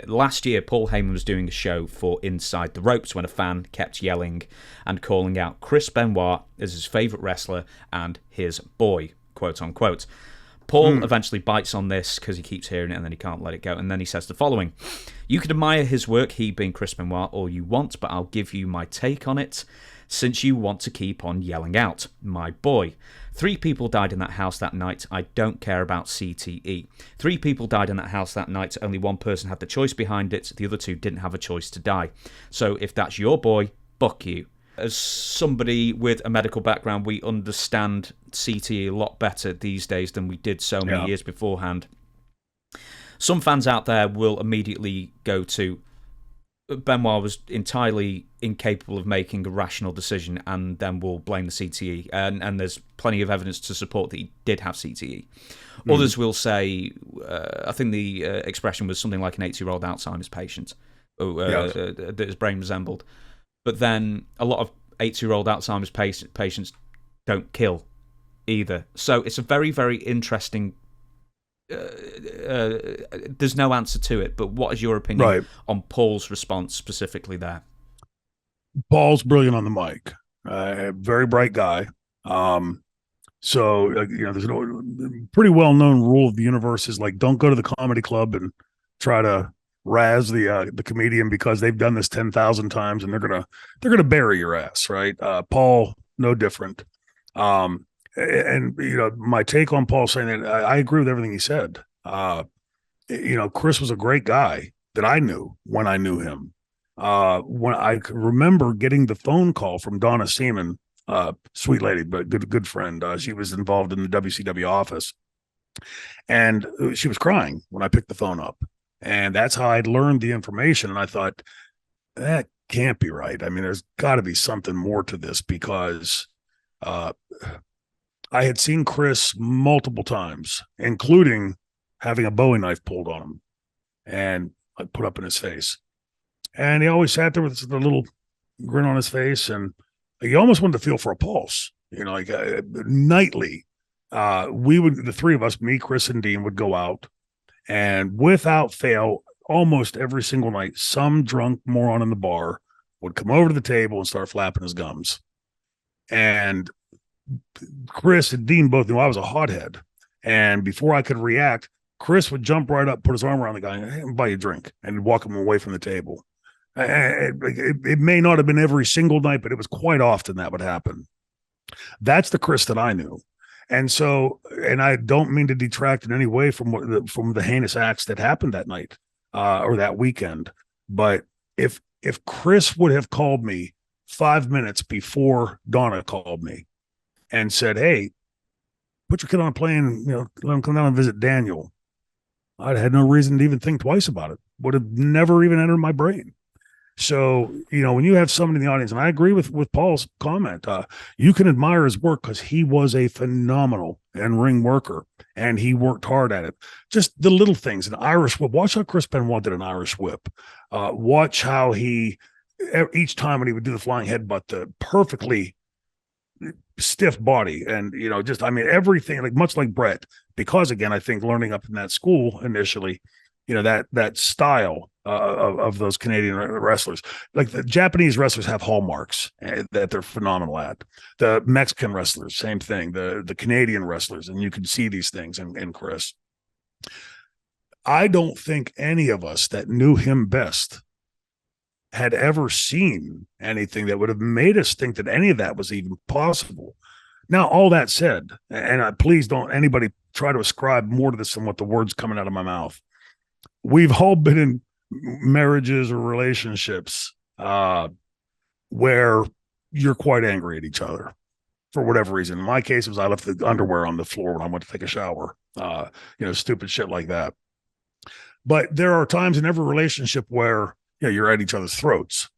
Last year, Paul Heyman was doing a show for Inside the Ropes when a fan kept yelling and calling out Chris Benoit as his favourite wrestler and his boy, quote unquote. Paul eventually bites on this because he keeps hearing it and then he can't let it go. And then he says the following: "You can admire his work, he being Chris Benoit, all you want, but I'll give you my take on it. Since you want to keep on yelling out, my boy. 3 people died in that house that night. I don't care about CTE. 3 people died in that house that night. Only one person had the choice behind it. The other 2 didn't have a choice to die. So if that's your boy, buck you." As somebody with a medical background, we understand CTE a lot better these days than we did so many years beforehand. Some fans out there will immediately go to, Benoit was entirely incapable of making a rational decision, and then will blame the CTE. And there's plenty of evidence to support that he did have CTE. Others will say, I think the expression was something like an 80-year-old Alzheimer's patient that his brain resembled. But then a lot of 80-year-old Alzheimer's patients don't kill either. So it's a very, very interesting... there's no answer to it, but what is your opinion on Paul's response specifically there? Paul's brilliant on the mic. Very bright guy. So there's a pretty well-known rule of the universe is like, don't go to the comedy club and try to razz the comedian because they've done this 10,000 times and they're gonna bury your ass, right? Paul, no different. And my take on Paul saying that, I agree with everything he said. Chris was a great guy that I knew when I knew him. When I remember getting the phone call from Donna Seaman, sweet lady, but good friend. She was involved in the WCW office, and she was crying when I picked the phone up. And that's how I'd learned the information. And I thought, that can't be right. I mean, there's got to be something more to this, because I had seen Chris multiple times, including having a Bowie knife pulled on him and put up in his face. And he always sat there with a little grin on his face, and he almost wanted to feel for a pulse. Nightly, the 3 of us, me, Chris, and Dean, would go out, and without fail, almost every single night, some drunk moron in the bar would come over to the table and start flapping his gums. And Chris and Dean both knew I was a hothead. And before I could react, Chris would jump right up, put his arm around the guy, and buy you a drink, and walk him away from the table. It may not have been every single night, but it was quite often that would happen. That's the Chris that I knew. And so, and I don't mean to detract in any way from the heinous acts that happened that night or that weekend. But if Chris would have called me 5 minutes before Donna called me and said, "Hey, put your kid on a plane, let him come down and visit Daniel," I'd had no reason to even think twice about it. Would have never even entered my brain. So, when you have somebody in the audience, and I agree with Paul's comment, you can admire his work because he was a phenomenal in-ring worker, and he worked hard at it. Just the little things, an Irish whip. Watch how Chris Benoit did an Irish whip. Watch how each time when he would do the flying headbutt, the perfectly stiff body, and everything, like much like Brett, because again, I think learning up in that school initially, that style of those Canadian wrestlers, like the Japanese wrestlers have hallmarks that they're phenomenal at. The Mexican wrestlers, same thing. The Canadian wrestlers, and you can see these things in Chris. I don't think any of us that knew him best had ever seen anything that would have made us think that any of that was even possible. Now, all that said, and please don't anybody try to ascribe more to this than what the words coming out of my mouth. We've all been in marriages or relationships where you're quite angry at each other for whatever reason. In my case, it was I left the underwear on the floor when I went to take a shower, stupid shit like that. But there are times in every relationship where you're at each other's throats.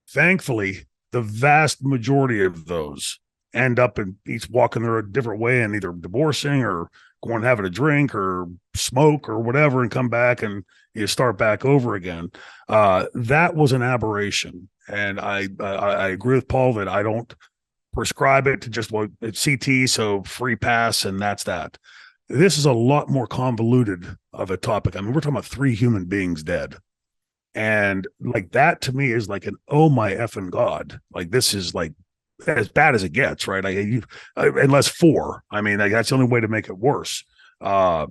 Thankfully, the vast majority of those end up in each walking their different way and either divorcing or going and having a drink or smoke or whatever, and come back and you start back over again. That was an aberration. And I agree with Paul that I don't prescribe it to just, it's CT, so free pass, and that's that. this is a lot more convoluted of a topic. I mean, we're talking about 3 human beings dead. And like that to me is like an, oh my effing God. Like this is like as bad as it gets, right? Unless 4. I mean, like, that's the only way to make it worse. I'm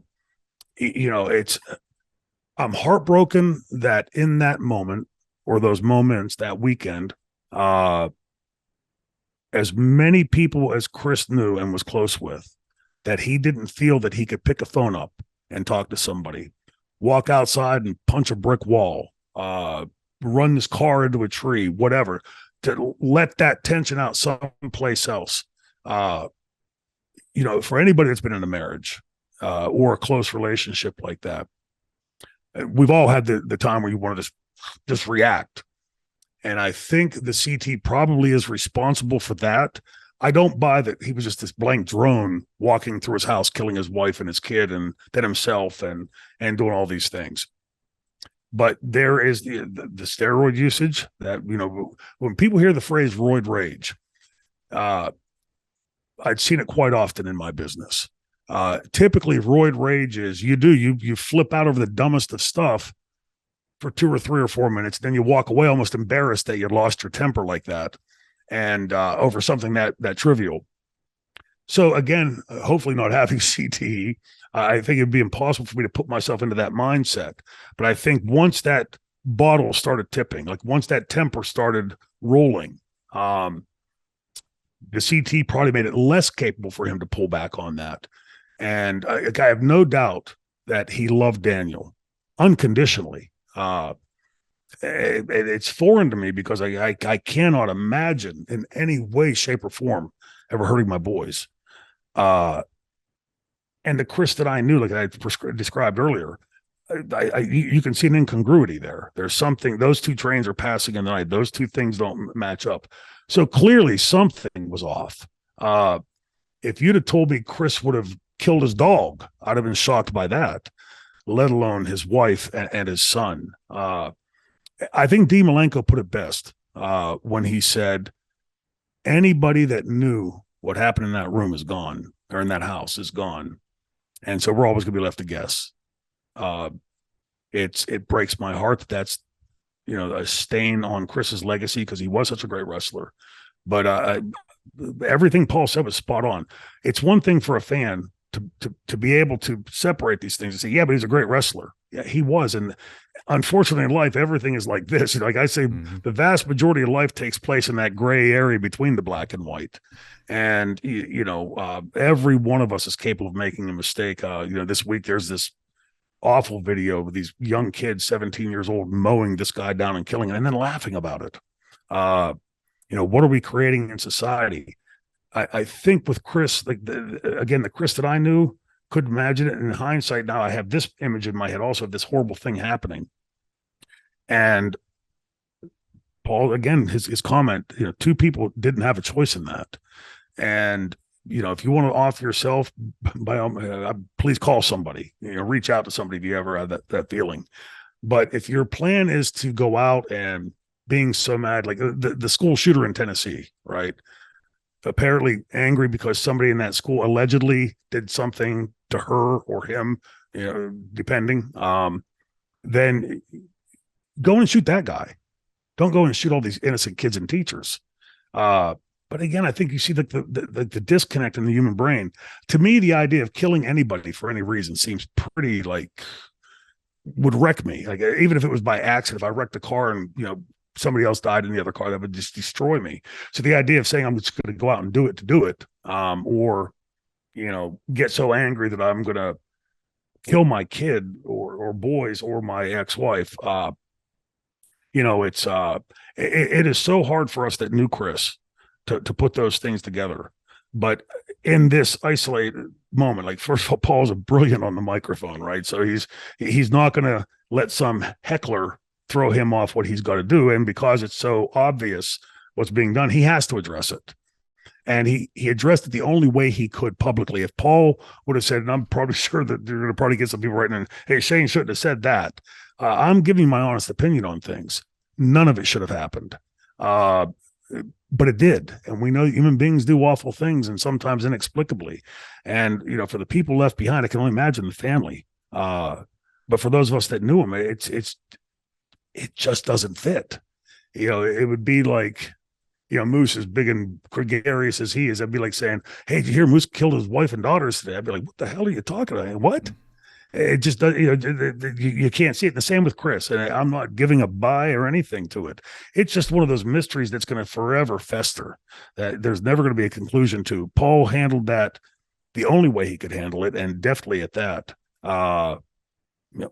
heartbroken that in that moment or those moments that weekend, as many people as Chris knew and was close with, that he didn't feel that he could pick a phone up and talk to somebody, walk outside and punch a brick wall, run his car into a tree, whatever, to let that tension out someplace else. For anybody that's been in a marriage or a close relationship like that, we've all had the time where you want to just react. And I think the CT probably is responsible for that. I don't buy that he was just this blank drone walking through his house, killing his wife and his kid and then himself and doing all these things. But there is the steroid usage that, when people hear the phrase roid rage, I'd seen it quite often in my business. Typically roid rage is you flip out over the dumbest of stuff for 2 or 3 or 4 minutes. Then you walk away almost embarrassed that you lost your temper like that. And over something that trivial. So again, hopefully not having CTE, I think it'd be impossible for me to put myself into that mindset. But I think once that bottle started tipping, like once that temper started rolling, the CT probably made it less capable for him to pull back on that. And I have no doubt that he loved Daniel unconditionally. It's foreign to me because I cannot imagine in any way, shape, or form ever hurting my boys. And the Chris that I knew, like I described earlier, you can see an incongruity there. There's something, those 2 trains are passing in the night. Those 2 things don't match up. So clearly something was off. If you'd have told me Chris would have killed his dog, I'd have been shocked by that, let alone his wife and his son. I think D. Malenko put it best when he said, anybody that knew what happened in that room is gone, or in that house is gone. And so we're always going to be left to guess. It breaks my heart that that's, a stain on Chris's legacy because he was such a great wrestler. But everything Paul said was spot on. It's one thing for a fan to be able to separate these things and say, yeah, but he's a great wrestler. Yeah, he was. And unfortunately in life, everything is like this. Like I say, the vast majority of life takes place in that gray area between the black and white. And, every one of us is capable of making a mistake. This week there's this awful video of these young kids, 17 years old, mowing this guy down and killing him and then laughing about it. What are we creating in society? I think with Chris, like the Chris that I knew, couldn't imagine it. In hindsight, now I have this image in my head also of this horrible thing happening. And Paul, again, his comment, 2 people didn't have a choice in that. And, if you want to off yourself, by all please call somebody, reach out to somebody if you ever have that feeling. But if your plan is to go out and being so mad, like the school shooter in Tennessee, right? Apparently angry because somebody in that school allegedly did something to her or him, depending, then go and shoot that guy. Don't go and shoot all these innocent kids and teachers. But again, I think you see the disconnect in the human brain. To me, the idea of killing anybody for any reason seems pretty would wreck me. Like even if it was by accident, if I wrecked a car and, somebody else died in the other car, that would just destroy me. So the idea of saying I'm just going to go out and do it to do it, or, get so angry that I'm going to kill my kid or boys or my ex-wife, it is so hard for us that knew Chris to put those things together. But in this isolated moment, like first of all, Paul's brilliant on the microphone, right? So he's not going to let some heckler throw him off what he's got to do. And because it's so obvious what's being done, he has to address it. And he addressed it the only way he could publicly. If Paul would have said, and I'm probably sure that you're going to probably get some people writing in, hey, Shane shouldn't have said that. I'm giving my honest opinion on things. None of it should have happened. but it did. And we know human beings do awful things, and sometimes inexplicably. And, for the people left behind, I can only imagine the family. But for those of us that knew him, it just doesn't fit. It would be like, Moose, as big and gregarious as he is, I'd be like saying, "Hey, did you hear Moose killed his wife and daughters today?" I'd be like, "What the hell are you talking about? What?" It just does, you can't see it. The same with Chris. And I'm not giving a buy or anything to it. It's just one of those mysteries that's going to forever fester, that there's never going to be a conclusion to. Paul handled that the only way he could handle it, and deftly at that.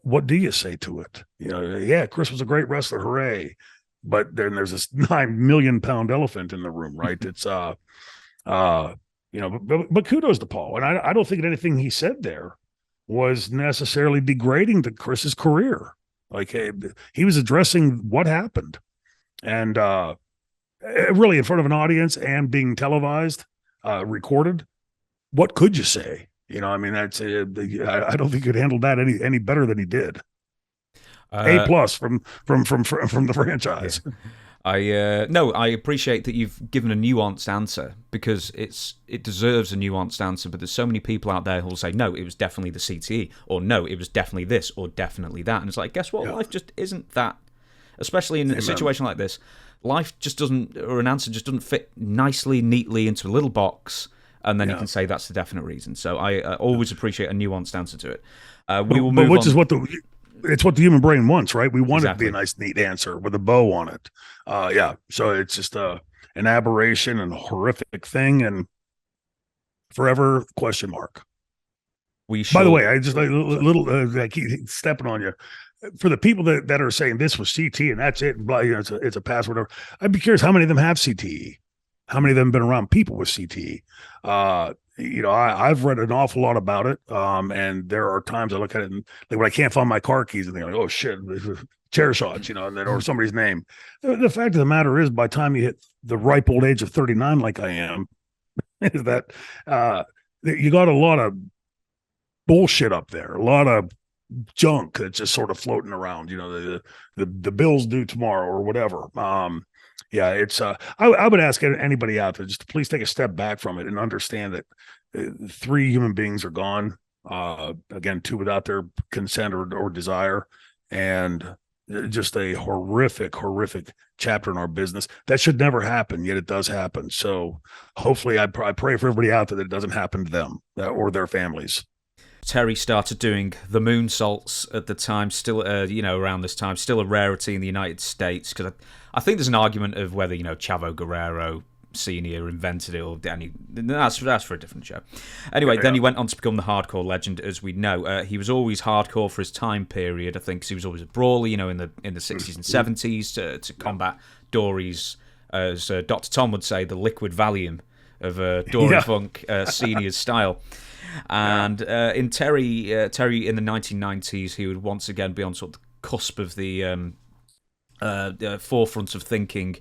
What do you say to it? Yeah, Chris was a great wrestler. Hooray. But then there's this 9 million pound elephant in the room, right? It's, but kudos to Paul. And I don't think that anything he said there was necessarily degrading to Chris's career. Like, he was addressing what happened, and really in front of an audience and being televised, recorded. What could you say? That's I don't think he could handle that any better than he did. A+ from the franchise. Yeah. I appreciate that you've given a nuanced answer, because it deserves a nuanced answer. But there's so many people out there who will say, no, it was definitely the CTE, or no, it was definitely this, or definitely that. And it's like, guess what? Yeah. Life just isn't that. Especially in a situation like this, life just doesn't, or an answer just doesn't fit nicely, neatly into a little box, and then you can say that's the definite reason. So I always appreciate a nuanced answer to it. We will move on. Which is it's what the human brain wants, right? We want it to be a nice, neat answer with a bow on it. So it's just an aberration and a horrific thing, and forever question mark. By the way, I just I keep stepping on you. For the people that are saying this was CT and that's it, blah, it's a pass, whatever. I'd be curious how many of them have CTE. How many of them have been around people with CTE? I've read an awful lot about it. And there are times I look at it and like when I can't find my car keys and they're like, oh shit, chair shots, and then, or somebody's name. The fact of the matter is, by the time you hit the ripe old age of 39, like I am, is that you got a lot of bullshit up there, a lot of junk that's just sort of floating around, the bills due tomorrow or whatever. It's I would ask anybody out there just to please take a step back from it and understand that 3 human beings are gone. Again, 2 without their consent or desire, and just a horrific chapter in our business that should never happen, yet it does happen. So hopefully I pray for everybody out there that it doesn't happen to them or their families. Terry started doing the moonsaults at the time, still, around this time, still a rarity in the United States, because I think there's an argument of whether, Chavo Guerrero Sr. invented it, or that's for a different show. Anyway, then he went on to become the hardcore legend, as we know. He was always hardcore for his time period, I think, because he was always a brawler, in the 60s and 70s to combat Dory's, as Dr. Tom would say, the liquid Valium of Dory Funk Sr.'s style. And in Terry in the 1990s, he would once again be on sort of the cusp of the forefront of thinking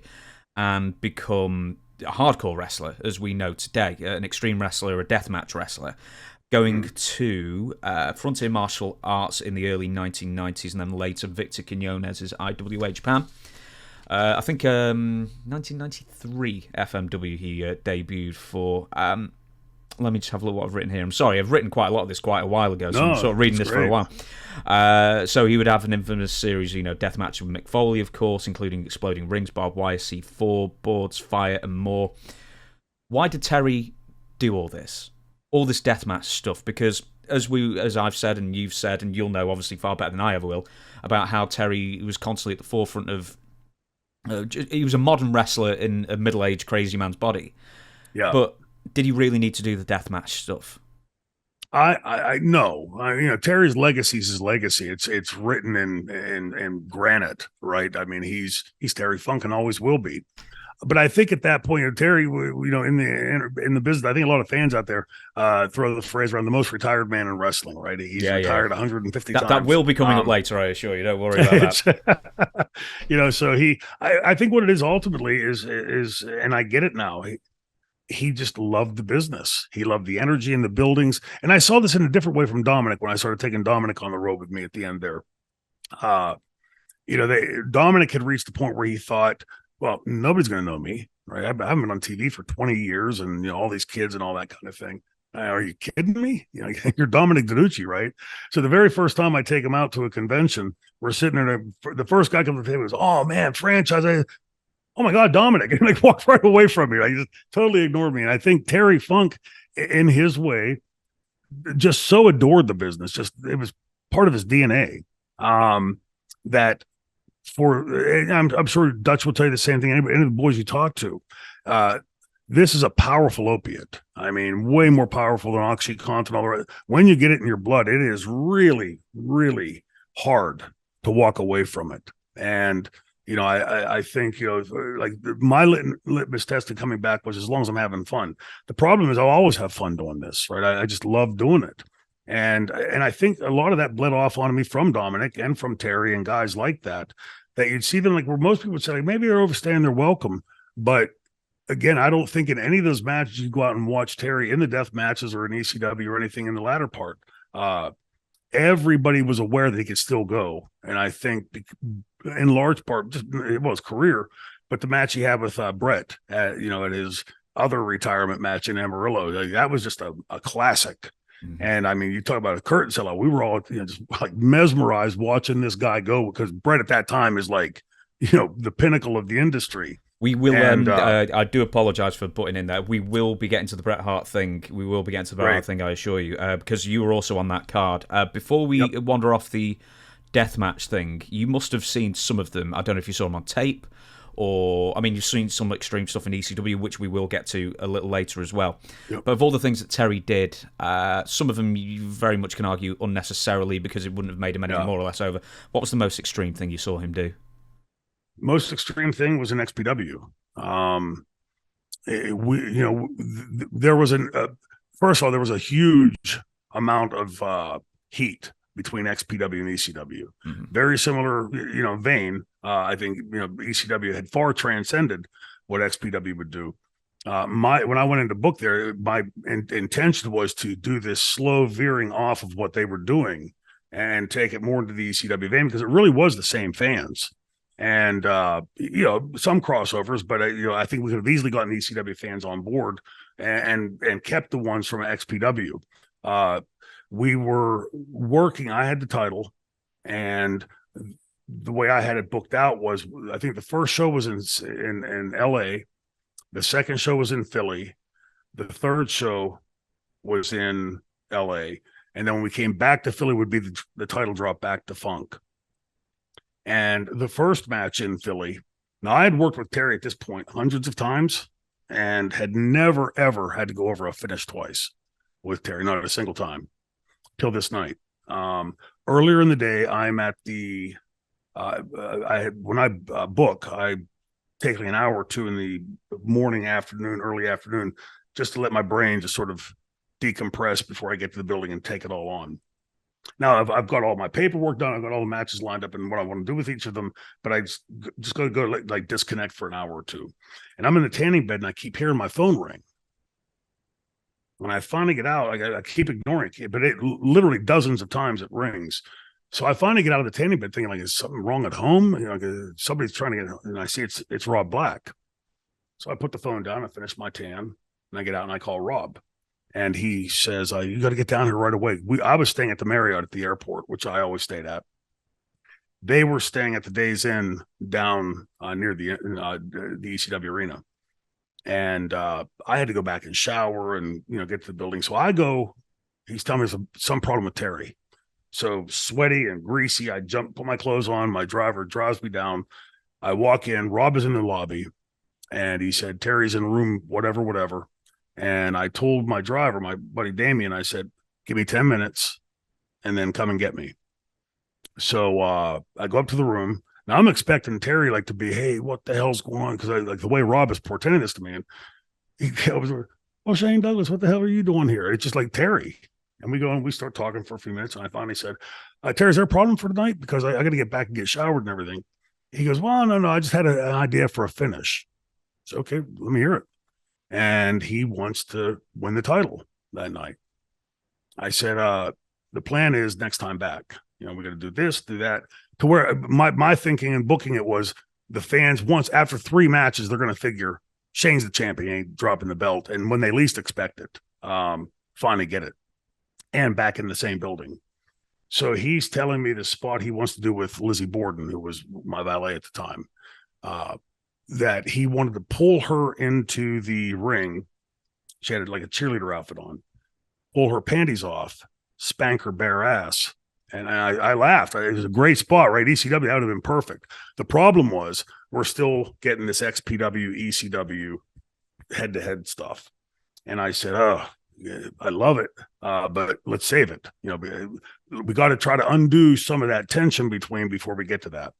and become a hardcore wrestler, as we know today, an extreme wrestler, a deathmatch wrestler, going to Frontier Martial Arts in the early 1990s, and then later Victor Quiñonez's IWA Japan. I think 1993 FMW he debuted for. Let me just have a look what I've written here. I'm sorry, I've written quite a lot of this quite a while ago, so I'm sort of reading this for a while. So he would have an infamous series, deathmatch with Mick Foley, of course, including exploding rings, barbed wire, C4, boards, fire, and more. Why did Terry do all this deathmatch stuff? Because as I've said and you've said, and you'll know obviously far better than I ever will, about how Terry was constantly at the forefront of. He was a modern wrestler in a middle-aged crazy man's body. Yeah, but did he really need to do the deathmatch stuff? I know. Terry's legacy is his legacy. It's written in granite, right? I mean, he's Terry Funk and always will be. But I think at that point, Terry, in the business, I think a lot of fans out there throw the phrase around, the most retired man in wrestling, right? He's retired 150 times. That will be coming up later, I assure you. Don't worry about that. So I think what it is ultimately is, and I get it now. He just loved the business. He loved the energy in the buildings. And I saw this in a different way from Dominic when I started taking Dominic on the road with me at the end there. Dominic had reached the point where he thought well, nobody's going to know me, right? I've been on TV for 20 years and, all these kids and all that kind of thing. Are you kidding me? You're Dominic DeNucci, right? So the very first time I take him out to a convention, we're sitting there. The first guy comes to the table and goes, "Oh man, franchise! Oh my God, Dominic!" And like walked right away from me. Like, he just totally ignored me. And I think Terry Funk, in his way, just so adored the business. Just it was part of his DNA. That I'm sure Dutch will tell you the same thing. Any of the boys you talk to, this is a powerful opiate. I mean, way more powerful than OxyContin and all the rest. When you get it in your blood, it is really, really hard to walk away from it. And, I think, like my litmus test of coming back was as long as I'm having fun. The problem is I'll always have fun doing this, right? I just love doing it. And I think a lot of that bled off on me from Dominic and from Terry and guys like that you'd see them like where most people would say, like, maybe they're overstaying their welcome. But again, I don't think in any of those matches you go out and watch Terry in the death matches or in ECW or anything in the latter part. Everybody was aware that he could still go. And I think in large part, just his career, but the match he had with Brett at his other retirement match in Amarillo, that was just a classic. Mm-hmm. And I mean, you talk about a curtain sellout. We were all just like mesmerized watching this guy go, because Brett at that time is like, the pinnacle of the industry. We will. I do apologize for butting in there. We will be getting to the Bret Hart thing. We will be getting to the Bret Hart thing, I assure you, because you were also on that card. Before we wander off the deathmatch thing, you must have seen some of them. I don't know if you saw them on tape, or I mean, you've seen some extreme stuff in ECW, which we will get to a little later as well. Yep. But of all the things that Terry did, some of them you very much can argue unnecessarily because it wouldn't have made him any more or less over. What was the most extreme thing you saw him do? Most extreme thing was in XPW. There was first of all, there was a huge amount of heat between XPW and ECW. Mm-hmm. Very similar, vein. I think, ECW had far transcended what XPW would do. When I went into book there, my intention was to do this slow veering off of what they were doing and take it more into the ECW vein, because it really was the same fans. And, some crossovers, but, I think we could have easily gotten ECW fans on board and kept the ones from XPW. We were working, I had the title, and the way I had it booked out was, I think the first show was in LA. The second show was in Philly. The third show was in LA. And then when we came back to Philly would be the title drop back to Funk. And the first match in Philly, now I had worked with Terry at this point hundreds of times and had never, ever had to go over a finish twice with Terry, not a single time, till this night. Earlier in the day, I'm at the, when I book, I take like an hour or two in the morning, afternoon, early afternoon, just to let my brain just sort of decompress before I get to the building and take it all on. Now I've got all my paperwork done. I've got all the matches lined up and what I want to do with each of them, but I just got to go like disconnect for an hour or two. And I'm in the tanning bed and I keep hearing my phone ring. When I finally get out, I keep ignoring it, but it literally dozens of times it rings. So I finally get out of the tanning bed thinking, like, is something wrong at home? Somebody's trying to get, and I see it's Rob Black. So I put the phone down, I finish my tan, and I get out and I call Rob. And he says, you got to get down here right away. I was staying at the Marriott at the airport, which I always stayed at. They were staying at the Days Inn down near the ECW arena. And I had to go back and shower and, get to the building. So I go, he's telling me there's some problem with Terry. So sweaty and greasy, I put my clothes on. My driver drives me down. I walk in. Rob is in the lobby. And he said, Terry's in the room, whatever. And I told my driver, my buddy Damien, I said, give me 10 minutes and then come and get me. So I go up to the room. Now I'm expecting Terry to be, hey, what the hell's going on? Because I like the way Rob is portending this to me. And he goes, well, Shane Douglas, what the hell are you doing here? It's just like Terry. And we go and we start talking for a few minutes. And I finally said, Terry, is there a problem for tonight? Because I got to get back and get showered and everything. He goes, well, no, I just had an idea for a finish. So, okay, let me hear it. And he wants to win the title that night. I said, the plan is next time back. We're going to do this, do that. To where my thinking and booking it was, the fans, once after 3 matches, they're going to figure Shane's the champion, ain't dropping the belt. And when they least expect it, finally get it. And back in the same building. So he's telling me the spot he wants to do with Lizzie Borden, who was my valet at the time, that he wanted to pull her into the ring. She had like a cheerleader outfit on, pull her panties off, spank her bare ass. And I laughed. It was a great spot, right? ECW, that would have been perfect. The problem was we're still getting this XPW, ECW head-to-head stuff. And I said, oh, I love it, but let's save it. You know, we got to try to undo some of that tension before we get to that.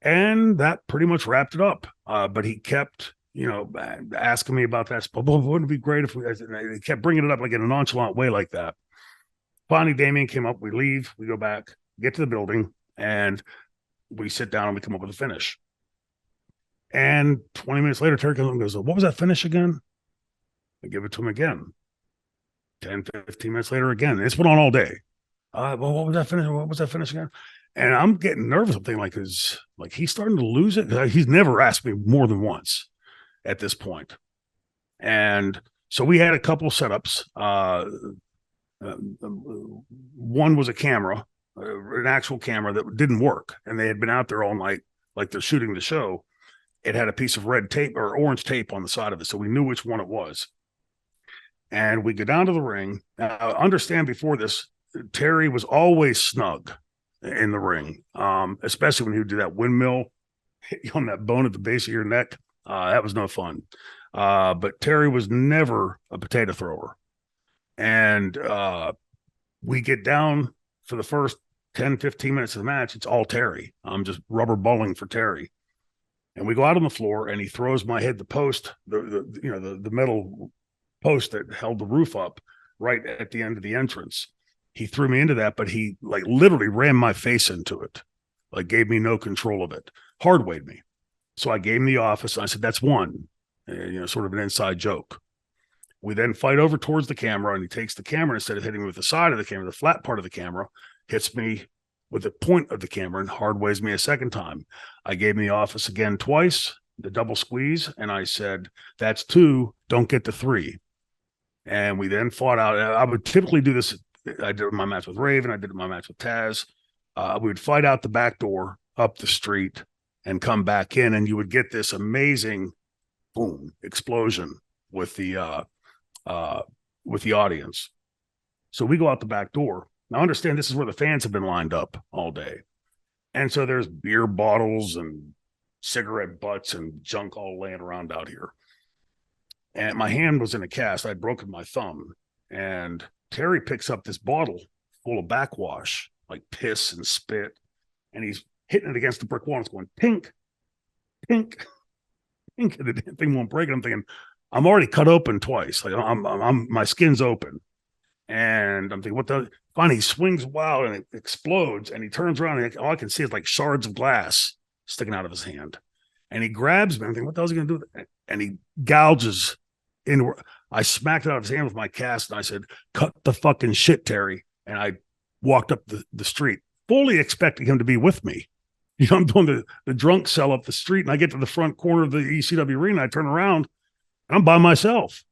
And that pretty much wrapped it up. But he kept, you know, asking me about that. Wouldn't it be great if he kept bringing it up like in a nonchalant way like that. Finally, Damien came up. We leave. We go back, get to the building, and we sit down and we come up with a finish. And 20 minutes later, Terry comes up and goes, what was that finish again? I give it to him again. 10, 15 minutes later again. It's been on all day. Well, what was that finish? What was that finish again? And I'm getting nervous. I'm thinking like he's starting to lose it. He's never asked me more than once at this point. And so we had a couple setups. One was a camera, an actual camera that didn't work. And they had been out there all night, like they're shooting the show. It had a piece of red tape or orange tape on the side of it. So we knew which one it was. And we go down to the ring. Now, understand before this, Terry was always snug in the ring, especially when he would do that windmill, hit you on that bone at the base of your neck. That was no fun. But Terry was never a potato thrower. And we get down for the first 10, 15 minutes of the match. It's all Terry. I'm just rubber balling for Terry. And we go out on the floor, and he throws my head, the post, the metal post that held the roof up right at the end of the entrance. He threw me into that, but he like literally ran my face into it, like gave me no control of it, hardwayed me. So I gave him the office. And I said, that's one, sort of an inside joke. We then fight over towards the camera, and he takes the camera, instead of hitting me with the side of the camera, the flat part of the camera, hits me with the point of the camera and hardways me a second time. I gave him the office again twice, the double squeeze, and I said, that's 2, don't get to 3. And we then fought out. I would typically do this. I did my match with Raven. I did my match with Taz. We would fight out the back door, up the street, and come back in, and you would get this amazing boom explosion with the audience. So we go out the back door. Now understand, this is where the fans have been lined up all day. And so there's beer bottles and cigarette butts and junk all laying around out here. And my hand was in a cast. I'd broken my thumb. And Terry picks up this bottle full of backwash, like piss and spit. And he's hitting it against the brick wall. It's going pink, pink, pink. And the damn thing won't break. And I'm thinking, I'm already cut open twice. Like my skin's open. And I'm thinking, what the? Finally, he swings wild and it explodes. And he turns around and all I can see is like shards of glass sticking out of his hand. And he grabs me. I'm thinking, what the hell is he going to do with it? And he gouges in. I smacked it out of his hand with my cast. And I said, cut the fucking shit, Terry. And I walked up the street, fully expecting him to be with me. You know, I'm doing the drunk cell up the street. And I get to the front corner of the ECW arena. I turn around and I'm by myself.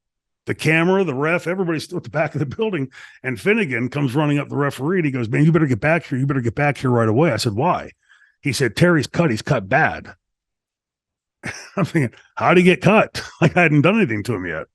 The camera, the ref, everybody's still at the back of the building. And Finnegan comes running up the referee and he goes, man, you better get back here. You better get back here right away. I said, why? He said, Terry's cut. He's cut bad. I'm thinking, how'd he get cut? Like I hadn't done anything to him yet.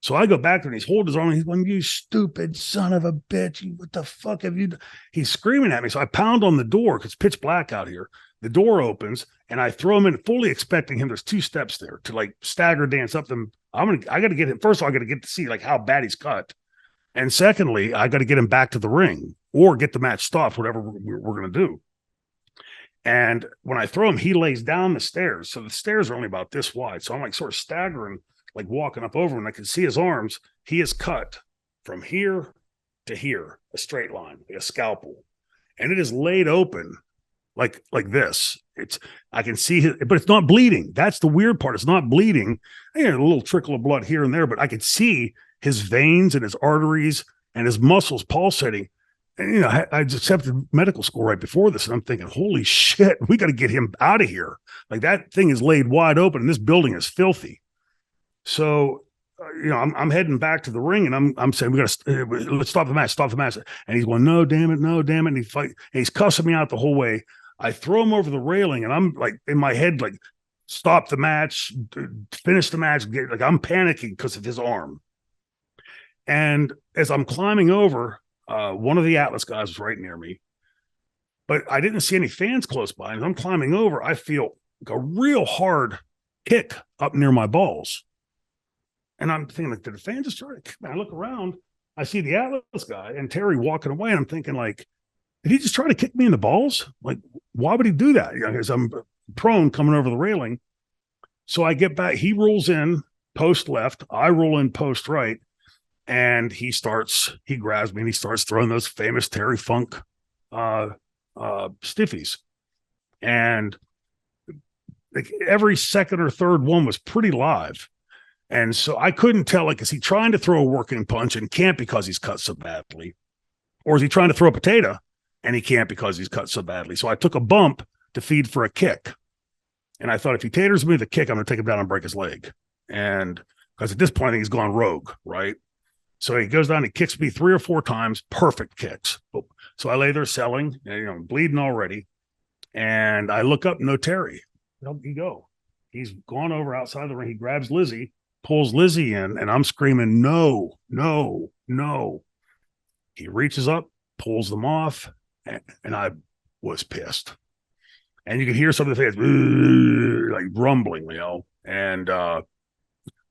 So I go back there and he's holding his arm. He's going, you stupid son of a bitch. What the fuck have you done? He's screaming at me. So I pound on the door because it's pitch black out here. The door opens and I throw him in, fully expecting him. There's 2 steps there to like stagger dance up them. I got to get him. First of all, I got to get to see like how bad he's cut. And secondly, I got to get him back to the ring or get the match stopped, whatever we're going to do. And when I throw him, he lays down the stairs. So the stairs are only about this wide. So I'm like sort of staggering, like walking up over him. And I can see his arms. He is cut from here to here, a straight line, like a scalpel. And it is laid open like this. I can see his, but it's not bleeding. That's the weird part. It's not bleeding. A little trickle of blood here and there, but I could see his veins and his arteries and his muscles pulsating. And, I just accepted medical school right before this, and I'm thinking, holy shit, we got to get him out of here. Like, that thing is laid wide open, and this building is filthy. So, I'm heading back to the ring, and I'm saying, let's stop the match. And he's going, no, damn it. And he's cussing me out the whole way. I throw him over the railing, and I'm like, in my head, like, stop the match, finish the match. Like, I'm panicking because of his arm. And as I'm climbing over, one of the Atlas guys was right near me, but I didn't see any fans close by. And as I'm climbing over, I feel like a real hard kick up near my balls. And I'm thinking, like, did the fan just try to kick me? I look around, I see the Atlas guy and Terry walking away. And I'm thinking, like, did he just try to kick me in the balls? Like, why would he do that? Because I'm prone coming over the railing. So I get back. He rolls in post left. I roll in post right. And he grabs me and he starts throwing those famous Terry Funk stiffies. And like, every second or third one was pretty live. And so I couldn't tell, like, is he trying to throw a working punch and can't because he's cut so badly? Or is he trying to throw a potato and he can't because he's cut so badly? So I took a bump to feed for a kick. And I thought, if he taters me with a kick, I'm going to take him down and break his leg. And because at this point, I think he's gone rogue, right? So he goes down, he kicks me 3 or 4 times, perfect kicks. So I lay there selling, bleeding already. And I look up, no Terry. Where'd he go? He's gone over outside the ring. He grabs Lizzie, pulls Lizzie in, and I'm screaming, no. He reaches up, pulls them off, and I was pissed. And you could hear some of the fans like rumbling, and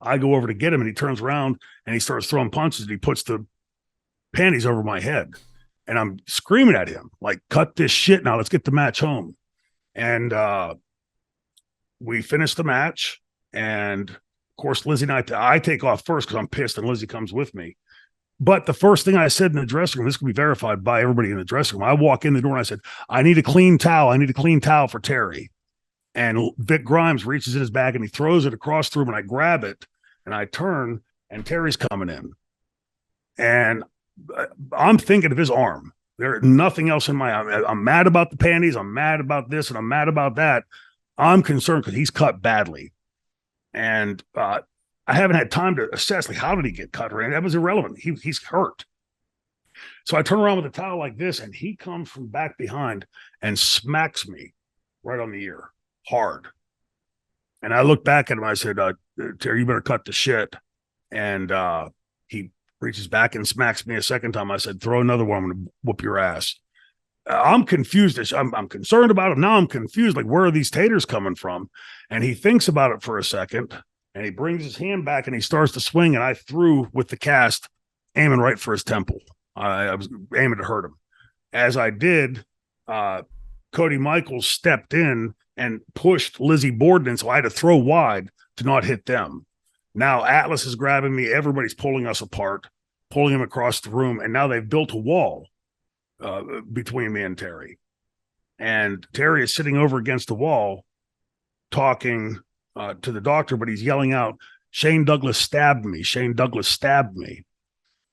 I go over to get him, and he turns around and he starts throwing punches, and he puts the panties over my head. And I'm screaming at him, like, cut this shit now. Let's get the match home. And we finish the match. And, of course, Lizzie and I take off first because I'm pissed, and Lizzie comes with me. But the first thing I said in the dressing room, this can be verified by everybody in the dressing room. I walk in the door and I said, I need a clean towel. I need a clean towel for Terry. And Vic Grimes reaches in his bag and he throws it across the room, and I grab it and I turn, and Terry's coming in. And I'm thinking of his arm. There's nothing else in my arm. I'm mad about the panties. I'm mad about this, and I'm mad about that. I'm concerned because he's cut badly. And I haven't had time to assess, like, how did he get cut? That was irrelevant. He's hurt. So I turn around with a towel like this, and he comes from back behind and smacks me right on the ear hard. And I looked back at him. I said, Terry, you better cut the shit. And he reaches back and smacks me a second time. I said, throw another one. I'm going to whoop your ass. I'm confused. I'm concerned about him. Now I'm confused. Like, where are these taters coming from? And he thinks about it for a second, and he brings his hand back and he starts to swing. And I threw with the cast, aiming right for his temple. I was aiming to hurt him. As I did, Cody Michaels stepped in and pushed Lizzie Borden in, so I had to throw wide to not hit them. Now Atlas is grabbing me. Everybody's pulling us apart, pulling him across the room, and now they've built a wall between me and Terry. And Terry is sitting over against the wall talking to the doctor, but he's yelling out, Shane Douglas stabbed me. Shane Douglas stabbed me.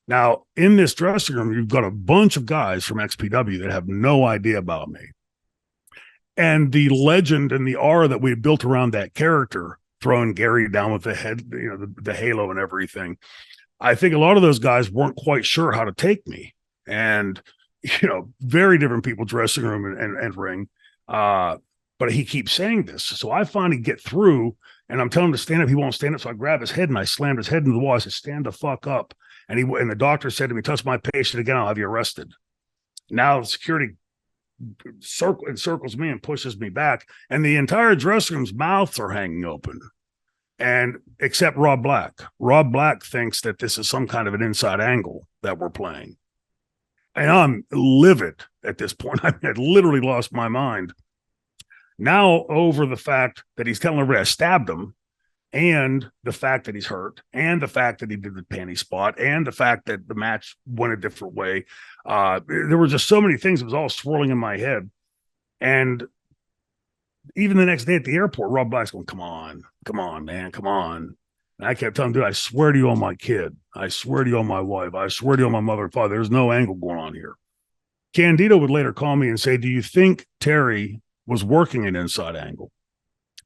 Now, in this dressing room, you've got a bunch of guys from XPW that have no idea about me. And the legend and the aura that we had built around that character, throwing Gary down with the head, the halo and everything, I think a lot of those guys weren't quite sure how to take me. And, very different people, dressing room and ring. But he keeps saying this. So I finally get through, and I'm telling him to stand up. He won't stand up. So I grab his head and I slammed his head into the wall. I said, stand the fuck up. And the doctor said to me, touch my patient again, I'll have you arrested. Now security circles me and pushes me back, and the entire dressing room's mouths are hanging open. And except Rob Black. Rob Black thinks that this is some kind of an inside angle that we're playing. And I'm livid at this point. I had literally lost my mind. Now over the fact that he's telling everybody I stabbed him, and the fact that he's hurt, and the fact that he did the panty spot, and the fact that the match went a different way. There were just so many things that was all swirling in my head. And even the next day at the airport, Rob Black's going, come on, man, come on. And I kept telling him, dude, I swear to you on my kid. I swear to you on my wife. I swear to you on my mother and father. There's no angle going on here. Candido would later call me and say, do you think Terry was working an inside angle?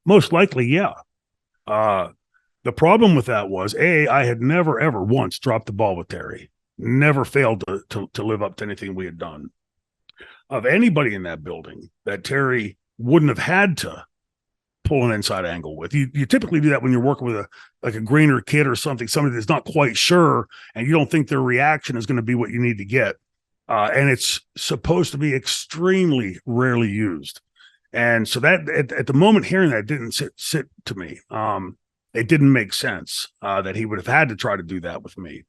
Most likely, yeah. The problem with that was, I had never, ever once dropped the ball with Terry. Never failed to live up to anything we had done. Of anybody in that building that Terry wouldn't have had to pull an inside angle with. You typically do that when you're working with a greener kid or somebody that's not quite sure, and you don't think their reaction is going to be what you need to get. And it's supposed to be extremely rarely used. And so that at the moment hearing that didn't sit to me. It didn't make sense that he would have had to try to do that with me.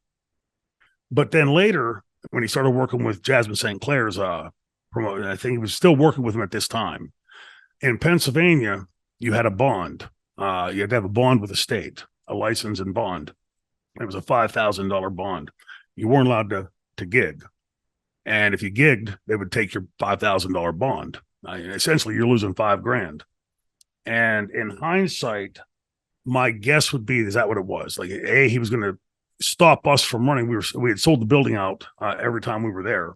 But then later, when he started working with Jasmine St. Clair's promoter, I think he was still working with him at this time. In Pennsylvania, you had a bond. You had to have a bond with the state, a license and bond. It was a $5,000 bond. You weren't allowed to gig. And if you gigged, they would take your $5,000 bond. Essentially, you're losing $5,000. And in hindsight, my guess would be, is that what it was? Like, he was going to stop us from running. We had sold the building out every time we were there.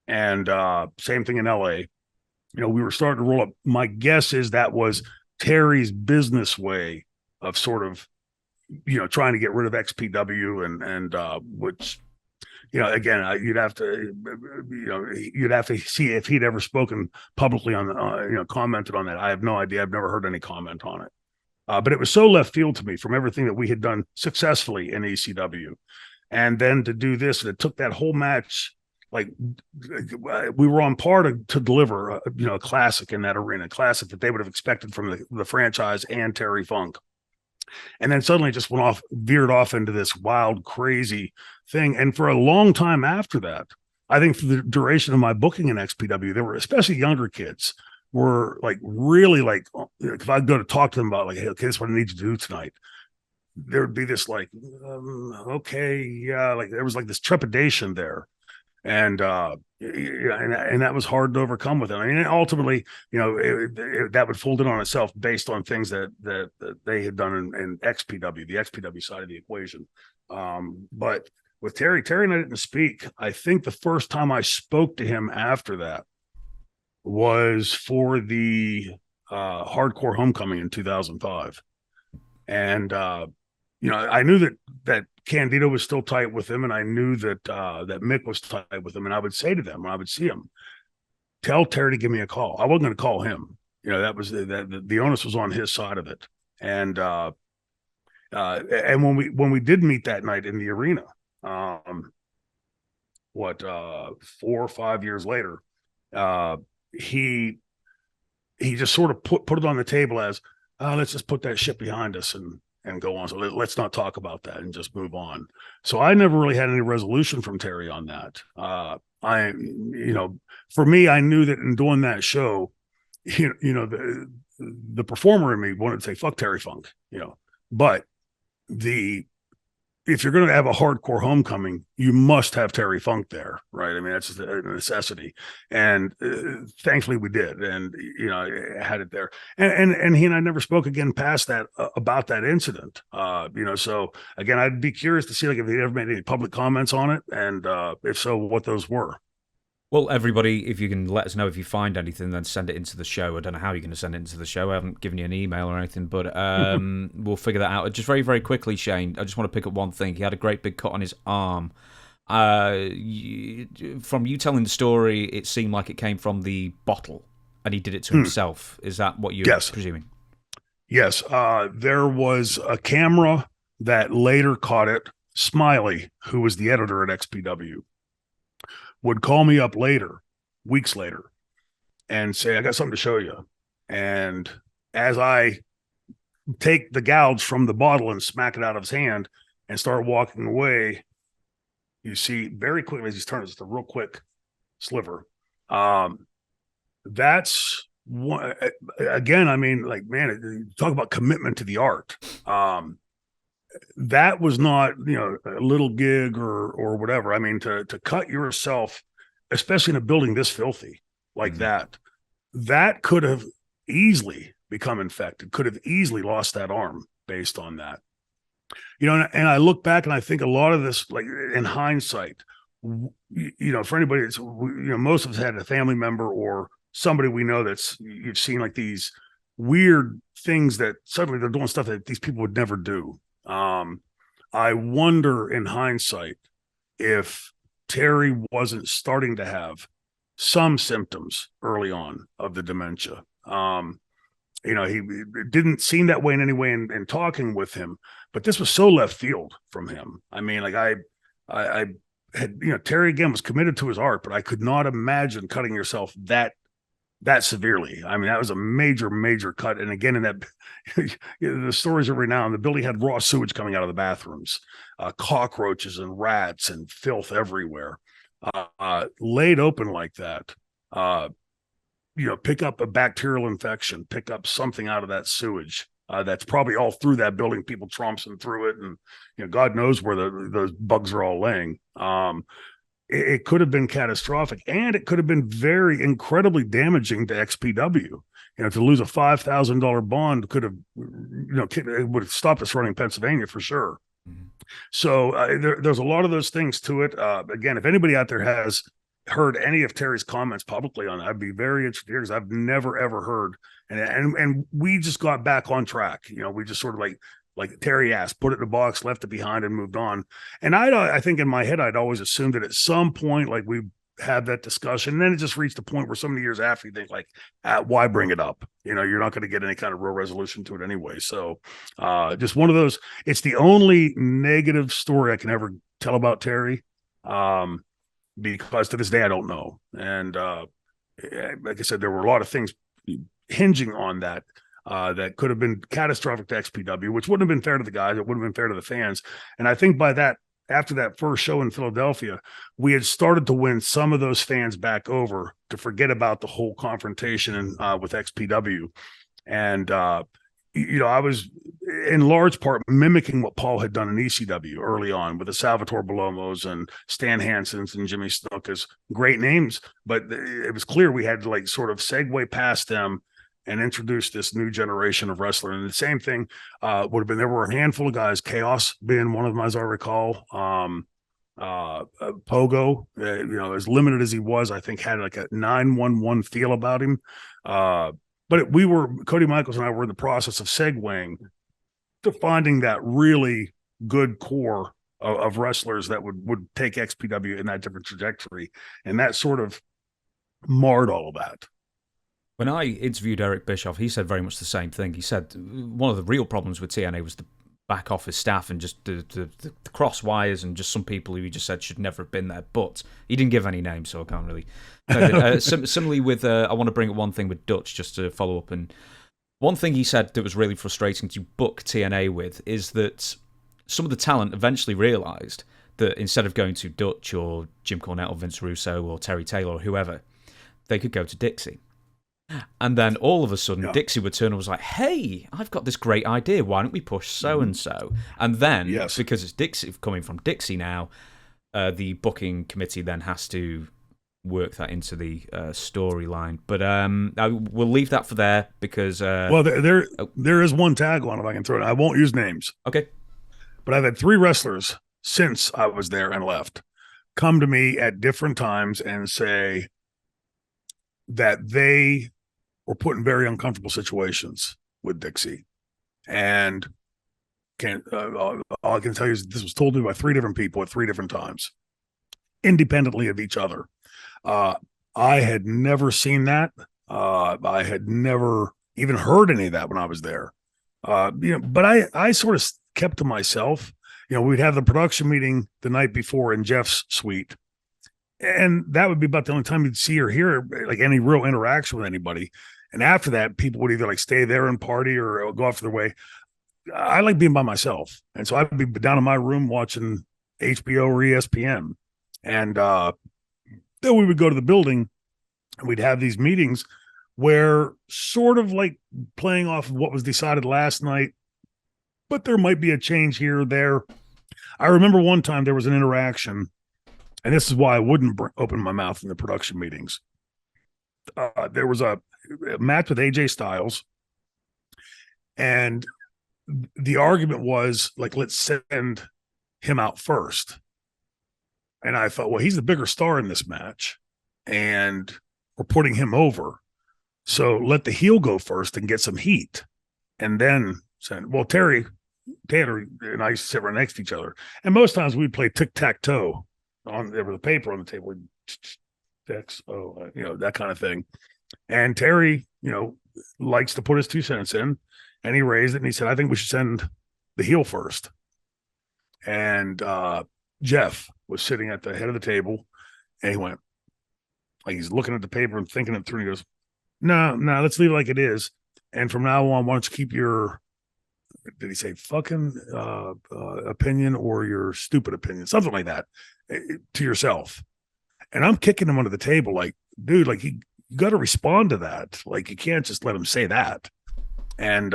And same thing in LA. We were starting to roll up. My guess is that was Terry's business way of sort of, trying to get rid of XPW and which, again, you'd have to see if he'd ever spoken publicly on, commented on that. I have no idea. I've never heard any comment on it. But it was so left field to me from everything that we had done successfully in ECW. And then to do this, and it took that whole match. Like, we were on par to deliver, a classic in that arena, classic that they would have expected from the franchise and Terry Funk. And then suddenly just veered off into this wild, crazy thing. And for a long time after that, I think for the duration of my booking in XPW, there were especially younger kids were like, really like, if I'd go to talk to them about like, hey, okay, this is what I need to do tonight. There would be this like, okay, yeah, like there was like this trepidation there. And and that was hard to overcome with it. I mean, ultimately, that would fold in on itself based on things that they had done in XPW, the XPW side of the equation. But with Terry and I didn't speak. I think the first time I spoke to him after that was for the Hardcore Homecoming in 2005. And I knew that Candido was still tight with him, and I knew that that Mick was tight with him. And I would say to them when I would see him, tell Terry to give me a call. I wasn't going to call him. That was the onus was on his side of it. And when we did meet that night in the arena, 4 or 5 years later, he just sort of put it on the table as, let's just put that shit behind us and go on. So let's not talk about that and just move on. So I never really had any resolution from Terry on that. For me, I knew that in doing that show, the performer in me wanted to say, fuck Terry Funk, but if you're going to have a hardcore homecoming, you must have Terry Funk there, right? I mean, that's just a necessity. And thankfully we did. And, I had it there. And he and I never spoke again past that about that incident. So again, I'd be curious to see like if he ever made any public comments on it. And if so, what those were. Well, everybody, if you can let us know if you find anything, then send it into the show. I don't know how you're going to send it into the show. I haven't given you an email or anything, but we'll figure that out. Just very, very quickly, Shane, I just want to pick up one thing. He had a great big cut on his arm. From you telling the story, it seemed like it came from the bottle, and he did it to himself. Is that what you're presuming? Yes. There was a camera that later caught it. Smiley, who was the editor at XPW, would call me up later, weeks later, and say, I got something to show you. And as I take the gouge from the bottle and smack it out of his hand and start walking away, you see very quickly as he's turning, just a real quick sliver. That's one, again, I mean, like, man, talk about commitment to the art. That was not, a little gig or whatever. I mean, to cut yourself, especially in a building this filthy like that could have easily become infected, could have easily lost that arm based on that. And I look back and I think a lot of this, like in hindsight, for anybody that's, most of us had a family member or somebody we know that's, you've seen like these weird things that suddenly they're doing stuff that these people would never do. I wonder in hindsight if Terry wasn't starting to have some symptoms early on of the dementia. He didn't seem that way in any way in talking with him, but this was so left field from him. I mean, like I had, Terry again was committed to his art, but I could not imagine cutting yourself that severely. I mean, that was a major, major cut. And again, in that, the stories are renowned. The building had raw sewage coming out of the bathrooms, cockroaches and rats and filth everywhere. Laid open like that, pick up a bacterial infection, pick up something out of that sewage. That's probably all through that building, people tromping through it. And, God knows where those bugs are all laying. It could have been catastrophic, and it could have been very incredibly damaging to XPW. To lose a $5,000 bond could have, it would have stopped us running Pennsylvania for sure. Mm-hmm. So there's a lot of those things to it. Again, if anybody out there has heard any of Terry's comments publicly on that, I'd be very interested because I've never ever heard. And we just got back on track. We just sort of like Terry asked, put it in a box, left it behind, and moved on. And I think in my head, I'd always assumed that at some point, like we had that discussion, and then it just reached a point where so many years after you think like, why bring it up? You're not going to get any kind of real resolution to it anyway. So just one of those, it's the only negative story I can ever tell about Terry. Because to this day, I don't know. And like I said, there were a lot of things hinging on that that could have been catastrophic to XPW, which wouldn't have been fair to the guys. It wouldn't have been fair to the fans. And I think by that, after that first show in Philadelphia, we had started to win some of those fans back over to forget about the whole confrontation with XPW. And, I was in large part mimicking what Paul had done in ECW early on with the Salvatore Belomos and Stan Hansens and Jimmy Snook as great names. But it was clear we had to like sort of segue past them and introduce this new generation of wrestler. And the same thing would have been, there were a handful of guys, Chaos being one of them, as I recall. Pogo, as limited as he was, I think had like a 911 feel about him. But Cody Michaels and I were in the process of segueing to finding that really good core of wrestlers that would take XPW in that different trajectory. And that sort of marred all of that. When I interviewed Eric Bischoff, he said very much the same thing. He said one of the real problems with TNA was the back office staff and just the cross wires and just some people who he just said should never have been there. But he didn't give any names, so I can't really. Similarly with, I want to bring up one thing with Dutch just to follow up. And one thing he said that was really frustrating to book TNA with is that some of the talent eventually realised that instead of going to Dutch or Jim Cornette or Vince Russo or Terry Taylor or whoever, they could go to Dixie. And then all of a sudden, Dixie would turn and was like, hey, I've got this great idea. Why don't we push so-and-so? And then, because it's Dixie coming from Dixie now, the booking committee then has to work that into the storyline. But we'll leave that for there because... there is one tagline, if I can throw it. I won't use names. Okay. But I've had 3 wrestlers since I was there and left come to me at different times and say that they were put in very uncomfortable situations with Dixie. And all I can tell you is this was told to me by 3 different people at 3 different times, independently of each other. I had never seen that. I had never even heard any of that when I was there. But I sort of kept to myself. We'd have the production meeting the night before in Jeff's suite. And that would be about the only time you'd see or hear like any real interaction with anybody. And after that, people would either like stay there and party or go off their way. I like being by myself. And so I'd be down in my room watching HBO or ESPN. And then we would go to the building and we'd have these meetings where sort of like playing off of what was decided last night, but there might be a change here or there. I remember one time there was an interaction, and this is why I wouldn't open my mouth in the production meetings. There was a match with AJ Styles, and the argument was like, let's send him out first. And I thought, well, he's the bigger star in this match, and we're putting him over. So let the heel go first and get some heat. And then said, well, Tanner and I used to sit right next to each other. And most times we'd play tic-tac-toe there was a paper on the table. That kind of thing. And Terry, likes to put his 2 cents in, and he raised it and he said, I think we should send the heel first. And Jeff was sitting at the head of the table, and he went, like, he's looking at the paper and thinking it through, and he goes, no, let's leave it like it is. And from now on, why don't you keep your, did he say fucking opinion or your stupid opinion? Something like that, to yourself. And I'm kicking him under the table like, dude, like, you got to respond to that. Like, you can't just let him say that. And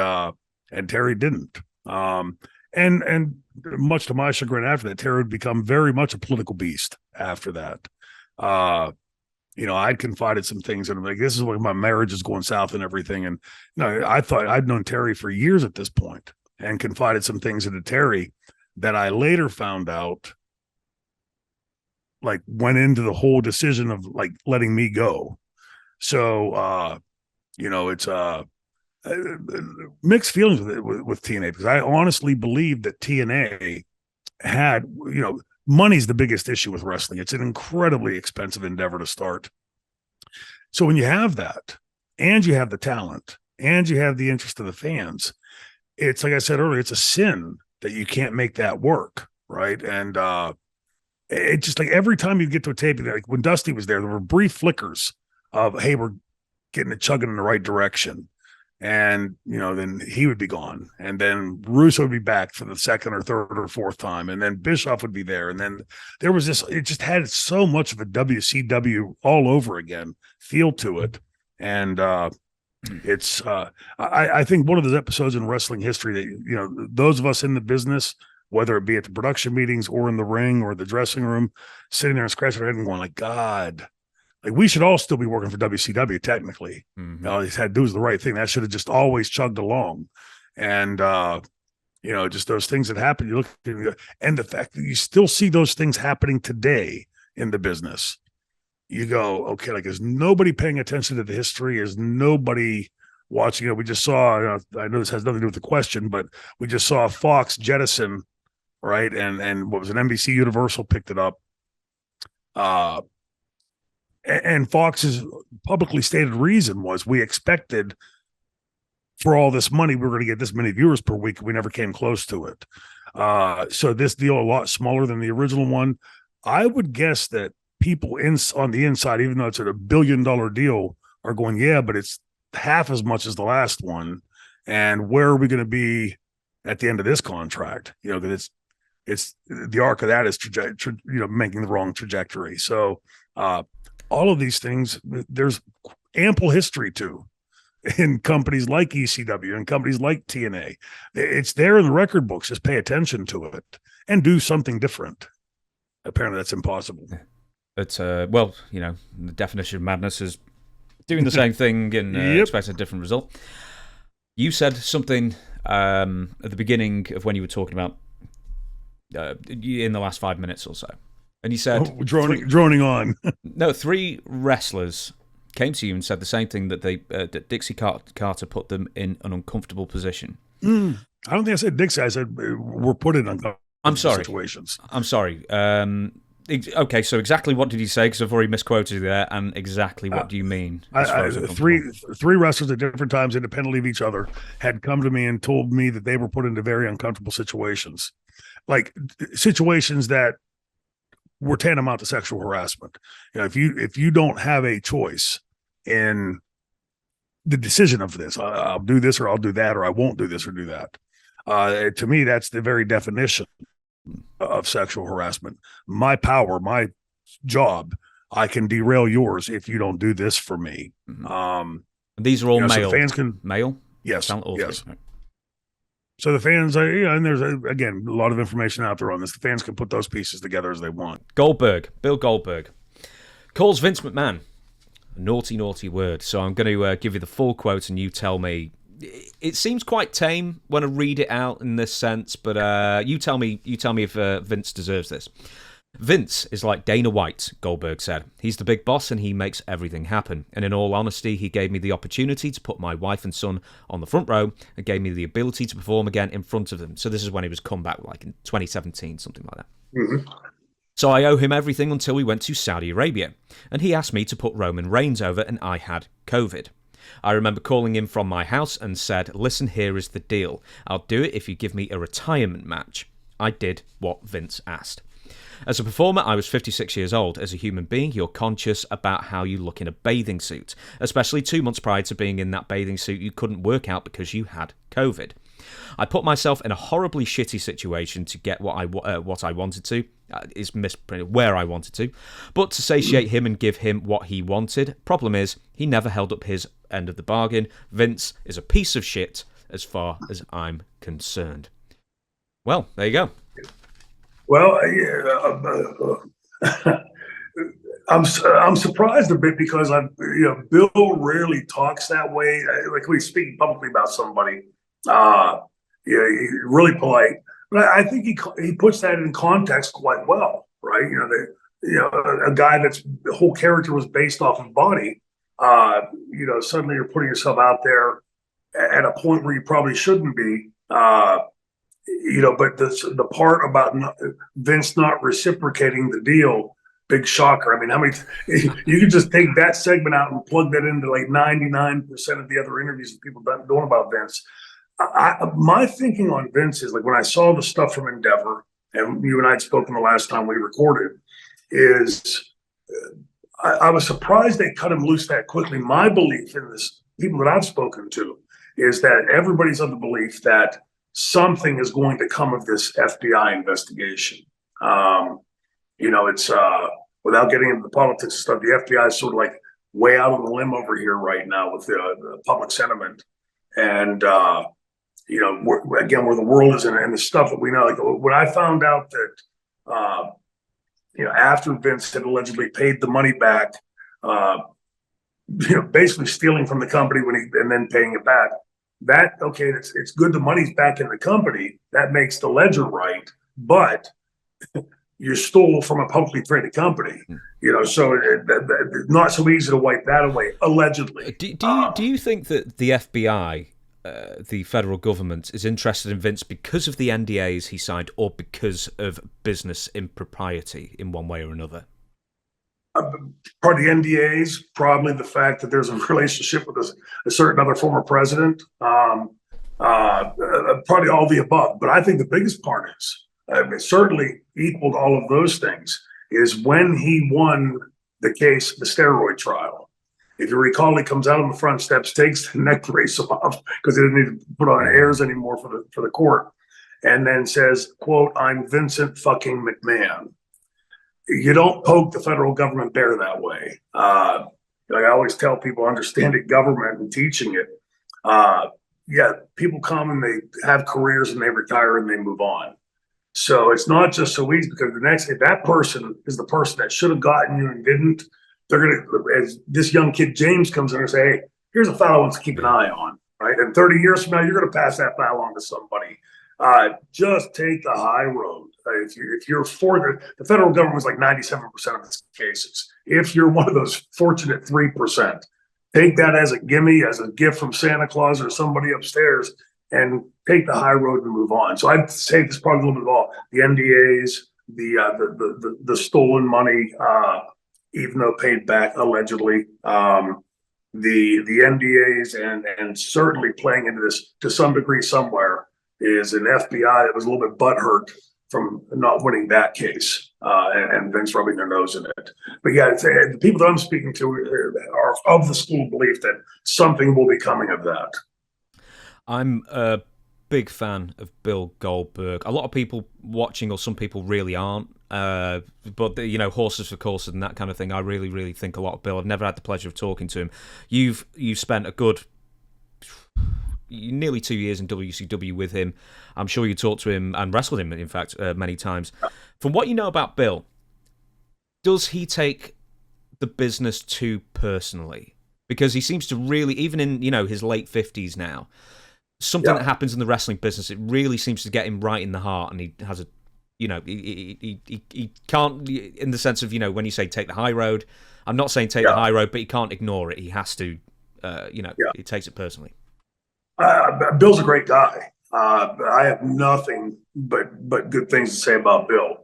Terry didn't. And much to my chagrin after that, Terry would become very much a political beast after that. I'd confided some things, and I'm like, this is why my marriage is going south and everything. And I thought I'd known Terry for years at this point, and confided some things into Terry that I later found out, like, went into the whole decision of, like, letting me go. So, it's mixed feelings with TNA, because I honestly believe that TNA had, money's the biggest issue with wrestling. It's an incredibly expensive endeavor to start. So when you have that, and you have the talent, and you have the interest of the fans, it's like I said earlier, it's a sin that you can't make that work, right? And it just, like, every time you get to a tape, like when Dusty was there were brief flickers of, hey, we're getting it chugging in the right direction. And, then he would be gone. And then Russo would be back for the second or third or fourth time. And then Bischoff would be there. And then there was this, it just had so much of a WCW all over again feel to it. And it's, I think one of those episodes in wrestling history that, those of us in the business, whether it be at the production meetings or in the ring or the dressing room, sitting there and scratching our head and going, like, God, like, we should all still be working for WCW technically. Mm-hmm. All he's had to do was the right thing. That should have just always chugged along. And, just those things that happen, you look, and the fact that you still see those things happening today in the business, you go, okay, like, is nobody paying attention to the history? Is nobody watching? We just saw, I know this has nothing to do with the question, but we just saw Fox jettison, right? And what was an NBC Universal picked it up. And Fox's publicly stated reason was, we expected for all this money, we were going to get this many viewers per week. We never came close to it. So this deal, a lot smaller than the original one. I would guess that people on the inside, even though it's a $1 billion deal, are going, yeah, but it's half as much as the last one. And where are we going to be at the end of this contract? That it's the arc of that is making the wrong trajectory. So, all of these things, there's ample history to in companies like ECW and companies like TNA. It's there in the record books. Just pay attention to it and do something different. Apparently that's impossible. But, the definition of madness is doing the same thing and expecting a different result. You said something at the beginning of when you were talking about in the last 5 minutes or so. And you said... droning on. No, 3 wrestlers came to you and said the same thing, that that Dixie Carter put them in an uncomfortable position. I don't think I said Dixie. I said we're put in uncomfortable situations. I'm sorry. Okay, so exactly what did you say? Because I've already misquoted you there. And exactly what do you mean? Three wrestlers at different times, independently of each other, had come to me and told me that they were put into very uncomfortable situations. Like situations that were tantamount to sexual harassment. If you don't have a choice in the decision of this, I'll do this or I'll do that, or I won't do this or do that. To me, that's the very definition of sexual harassment. My power, my job, I can derail yours if you don't do this for me. Mm-hmm. These are all male. So fans can male. Yes. Yes. So the fans, and there's, again, a lot of information out there on this. The fans can put those pieces together as they want. Bill Goldberg, calls Vince McMahon a naughty, naughty word. So I'm going to give you the full quote and you tell me. It seems quite tame when I read it out in this sense, but you tell me if Vince deserves this. Vince is like Dana White, Goldberg said. He's the big boss and he makes everything happen. And in all honesty, he gave me the opportunity to put my wife and son on the front row and gave me the ability to perform again in front of them. So this is when he was come back, like in 2017, something like that. Mm-hmm. So I owe him everything until we went to Saudi Arabia. And he asked me to put Roman Reigns over and I had COVID. I remember calling him from my house and said, listen, here is the deal. I'll do it if you give me a retirement match. I did what Vince asked. As a performer, I was 56 years old. As a human being, you're conscious about how you look in a bathing suit. Especially 2 months prior to being in that bathing suit, you couldn't work out because you had COVID. I put myself in a horribly shitty situation to get what I wanted to. Is misprinted where I wanted to. But to satiate him and give him what he wanted. Problem is, he never held up his end of the bargain. Vince is a piece of shit as far as I'm concerned. Well, there you go. Well, I'm surprised a bit because Bill rarely talks that way. Like when he's speaking publicly about somebody, he's really polite. But I think he puts that in context quite well, right? A guy that's the whole character was based off of body. Suddenly you're putting yourself out there at a point where you probably shouldn't be. But the part about Vince not reciprocating the deal, big shocker. I mean, how many you can just take that segment out and plug that into like 99% of the other interviews that people doing about Vince. My thinking on Vince is like when I saw the stuff from Endeavor, and you and I had spoken the last time we recorded, is I was surprised they cut him loose that quickly. My belief in this, people that I've spoken to, is that everybody's of the belief that something is going to come of this FBI investigation. It's without getting into the politics and stuff, the FBI is sort of like way out on the limb over here right now with the public sentiment. And, where the world is and the stuff that we know. Like when I found out that, after Vince had allegedly paid the money back, basically stealing from the company and then paying it back, it's good the money's back in the company. That makes the ledger right, but you stole from a publicly traded company, so it's not so easy to wipe that away, allegedly. Do you think that the FBI, the federal government, is interested in Vince because of the NDAs he signed or because of business impropriety in one way or another? Part of the NDAs, probably the fact that there's a relationship with a certain other former president, probably all the above. But I think the biggest part is, certainly equal to all of those things, is when he won the case, the steroid trial. If you recall, he comes out on the front steps, takes the neck brace off because he didn't need to put on airs anymore for the court, and then says, quote, "I'm Vincent fucking McMahon." You don't poke the federal government there that way. Like I always tell people, understanding government and teaching it. People come and they have careers and they retire and they move on. So it's not just so easy because if that person is the person that should have gotten you and didn't, they're gonna, as this young kid James comes in and say, "Hey, here's a file I want to keep an eye on." Right, and 30 years from now, you're going to pass that file on to somebody. Just take the high road. If you're for the federal government was like 97% of its cases. If you're one of those fortunate 3%, take that as a gimme, as a gift from Santa Claus or somebody upstairs, and take the high road and move on. So I'd say this is probably a little bit of all the NDAs, the stolen money, even though paid back allegedly, the NDAs, and certainly playing into this to some degree somewhere is an FBI that was a little bit butthurt from not winning that case, and Vince rubbing their nose in it. But the people that I'm speaking to are of the school belief that something will be coming of that. I'm a big fan of Bill Goldberg. A lot of people watching, or some people really aren't. But horses for courses and that kind of thing. I really, really think a lot of Bill. I've never had the pleasure of talking to him. You've spent a good nearly 2 years in WCW with him. I'm sure you talked to him and wrestled him, in fact, many times. From what you know about Bill, does he take the business too personally? Because he seems to really, even in his late 50s now, something that happens in the wrestling business, it really seems to get him right in the heart, and he has a he can't, in the sense of, when you say take the high road, I'm not saying take the high road, but he can't ignore it. He has to, he takes it personally. Bill's a great guy. I have nothing but good things to say about Bill.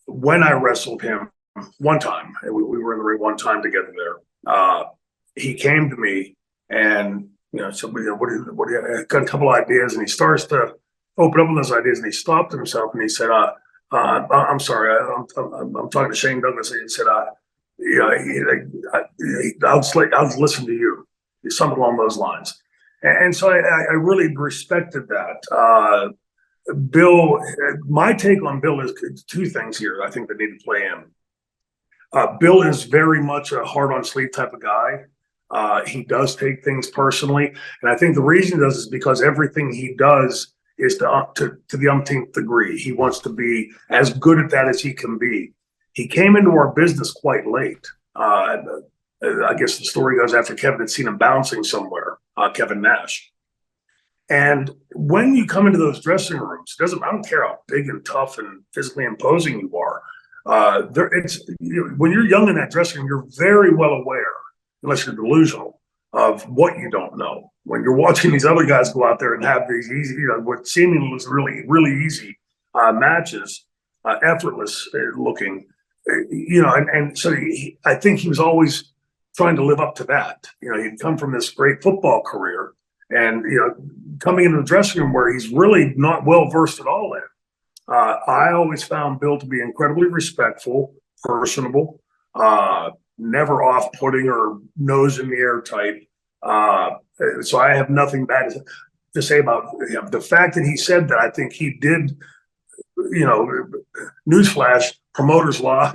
When I wrestled him one time, and we were in the ring one time together there, he came to me and, said, what do you got a couple ideas? And he starts to open up on those ideas, and he stopped himself and he said, I'm sorry, I'm talking to Shane Douglas. He said, I'll just listen to you. Something along those lines. And so I really respected that. Bill, my take on Bill is two things here, I think, that need to play in. Bill is very much a hard on sleeve type of guy. He does take things personally. And I think the reason he does is because everything he does is to the umpteenth degree. He wants to be as good at that as he can be. He came into our business quite late. I guess the story goes after Kevin had seen him bouncing somewhere, Kevin Nash. And when you come into those dressing rooms, I don't care how big and tough and physically imposing you are. When you're young in that dressing room, you're very well aware, unless you're delusional, of what you don't know. When you're watching these other guys go out there and have these easy, what seemingly was really, really easy matches, effortless looking, and so I think he was always trying to live up to that. He'd come from this great football career, and coming into the dressing room where he's really not well versed at all in. I always found Bill to be incredibly respectful, personable, never off-putting or nose in the air type. So I have nothing bad to say about him. The fact that he said that, I think he did, newsflash, promoters lie,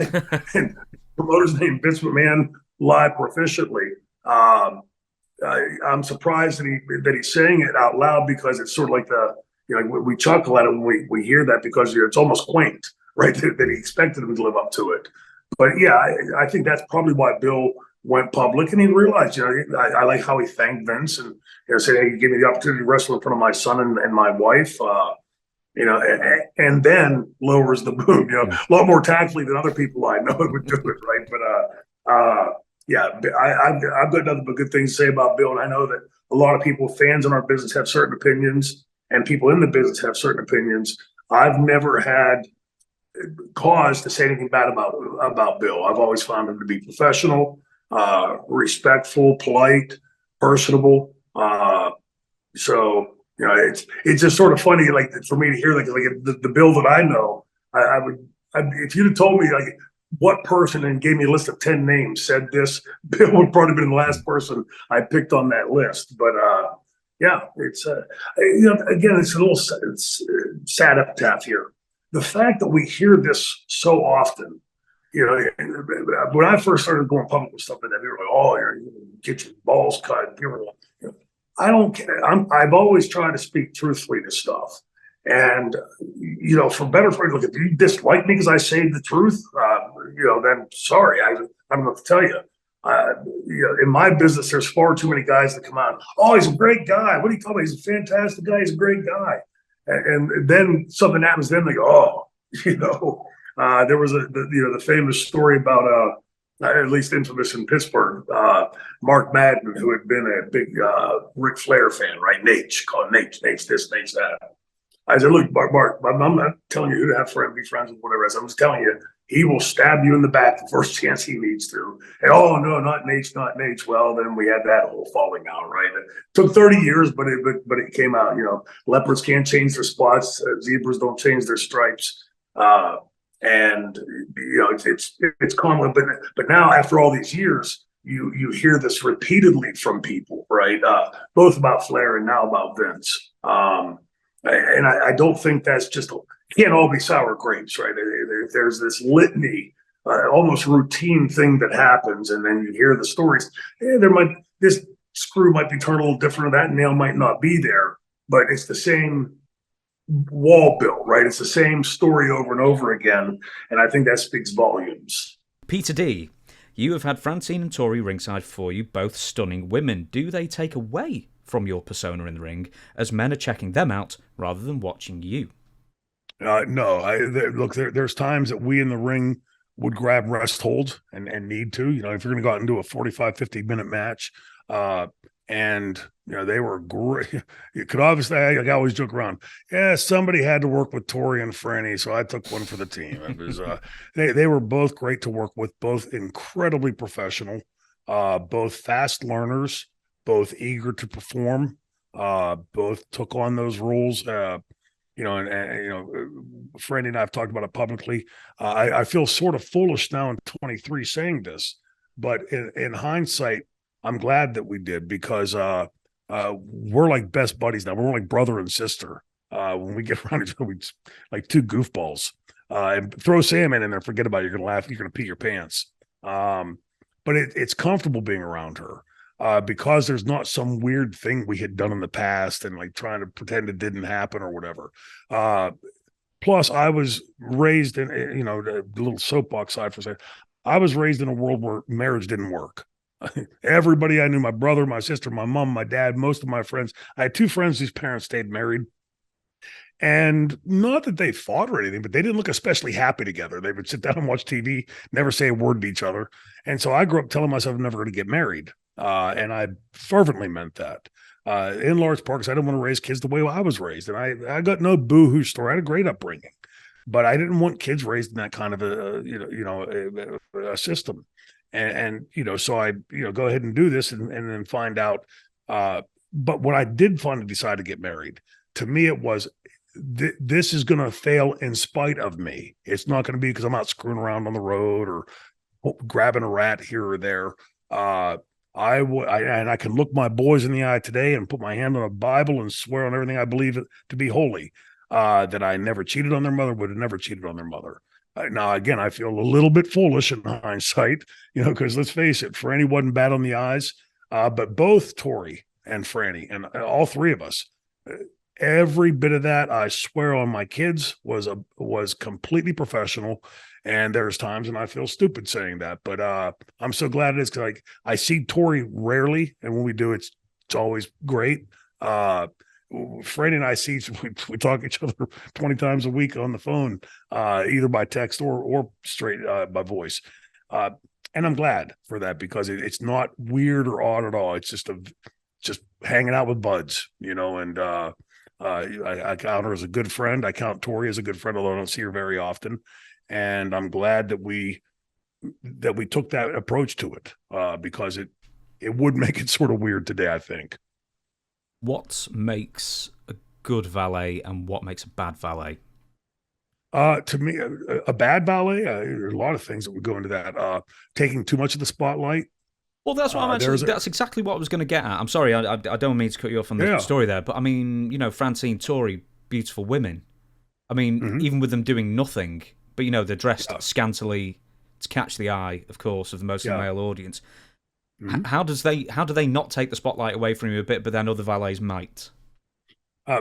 and promoters named Vince McMahon lie proficiently. I'm surprised that he's saying it out loud, because it's sort of like we chuckle at it when we hear that, because it's almost quaint, right? That he expected him to live up to it. But yeah, I think that's probably why Bill went public, and he realized, I like how he thanked Vince and said, "Hey, you gave me the opportunity to wrestle in front of my son and my wife." And then lowers the boom, a lot more tactfully than other people I know would do it, right? But yeah, I've got nothing but good things to say about Bill, and I know that a lot of people, fans in our business, have certain opinions, and people in the business have certain opinions. I've never had cause to say anything bad about Bill. I've always found him to be professional, respectful, polite, personable. So it's just sort of funny, like, for me to hear the Bill that I know. If you'd have told me what person and gave me a list of 10 names said this, Bill would probably been the last person I picked on that list. But yeah, it's again, it's a little sad epitaph here. The fact that we hear this so often, when I first started going public with stuff like that, people were like, "Oh, you're get your balls cut." I don't care. I've always tried to speak truthfully to stuff. And, for better for look, if you dislike me because I say the truth, then sorry, I don't know what to tell you. In my business, there's far too many guys that come out. "Oh, he's a great guy. What do you call him? He's a fantastic guy. He's a great guy." And then something happens. Then they go, "Oh, there was the famous story about at least infamous in Pittsburgh, Mark Madden, who had been a big Ric Flair fan, right? Nate, called Nate this, Nate that." I said, "Look, Mark, I'm not telling you who to have be friends with, whatever. I'm just telling you, he will stab you in the back the first chance he needs to." And, "Oh, no, not Nate, not Nate." Well, then we had that whole falling out, right? It took 30 years, but it came out. Leopards can't change their spots. Zebras don't change their stripes. And it's common. But now, after all these years, you hear this repeatedly from people, right? Both about Flair and now about Vince. And I don't think that's just can't all be sour grapes, right? There's this litany, almost routine thing that happens, and then you hear the stories. This screw might be turned a little different, or that nail might not be there, but it's the same wall built, right? It's the same story over and over again, and I think that speaks volumes. Peter D, you have had Francine and Tori ringside for you, both stunning women. Do they take away from your persona in the ring, as men are checking them out rather than watching you? No, look, there's times that we in the ring would grab rest holds and need to, if you're going to go out and do a 45, 50-minute match. Uh, and, they were great. You could obviously, I always joke around. Yeah, somebody had to work with Tori and Franny, so I took one for the team. It was, they were both great to work with, both incredibly professional, both fast learners, both eager to perform, both took on those roles. Franny and I have talked about it publicly. I feel sort of foolish now in 23 saying this, but in hindsight, I'm glad that we did, because we're like best buddies now. We're like brother and sister. When we get around each other, we like two goofballs. And throw Sam in there, forget about it. You're going to laugh. You're going to pee your pants. But it's comfortable being around her. Because there's not some weird thing we had done in the past and like trying to pretend it didn't happen or whatever. Plus, I was raised in, the little soapbox side for a second. I was raised in a world where marriage didn't work. Everybody I knew, my brother, my sister, my mom, my dad, most of my friends. I had two friends whose parents stayed married. And not that they fought or anything, but they didn't look especially happy together. They would sit down and watch TV, never say a word to each other. And so I grew up telling myself I'm never going to get married. And I fervently meant that. In large part because I didn't want to raise kids the way I was raised. And I got no boo-hoo story. I had a great upbringing. But I didn't want kids raised in that kind of a system. And so I, go ahead and do this and then find out. But when I did finally decide to get married, to me, it was, this is going to fail in spite of me. It's not going to be because I'm out screwing around on the road or grabbing a rat here or there. I can look my boys in the eye today and put my hand on a Bible and swear on everything I believe to be holy, that I never cheated on their mother, would have never cheated on their mother. Now, again, I feel a little bit foolish in hindsight, because let's face it, Franny wasn't bad on the eyes, but both Tori and Franny and all three of us, every bit of that, I swear on my kids, was completely professional. And there's times when I feel stupid saying that, but I'm so glad it is, because I see Tori rarely, and when we do, it's always great. Franny and I we talk to each other 20 times a week on the phone, either by text or straight by voice. And I'm glad for that, because it's not weird or odd at all. It's just hanging out with buds, and I count her as a good friend. I count Tori as a good friend, although I don't see her very often. And I'm glad that we took that approach to it, because it would make it sort of weird today, I think. What makes a good valet and what makes a bad valet? To me, a bad valet, there are a lot of things that would go into that. Taking too much of the spotlight. Well, that's what that's exactly what I was going to get at. I'm sorry, I don't mean to cut you off on the story there, but I mean, Francine, Tori, beautiful women. I mean, even with them doing nothing, but they're dressed scantily to catch the eye, of course, of the mostly male audience. How do they not take the spotlight away from you a bit, but then other valets might?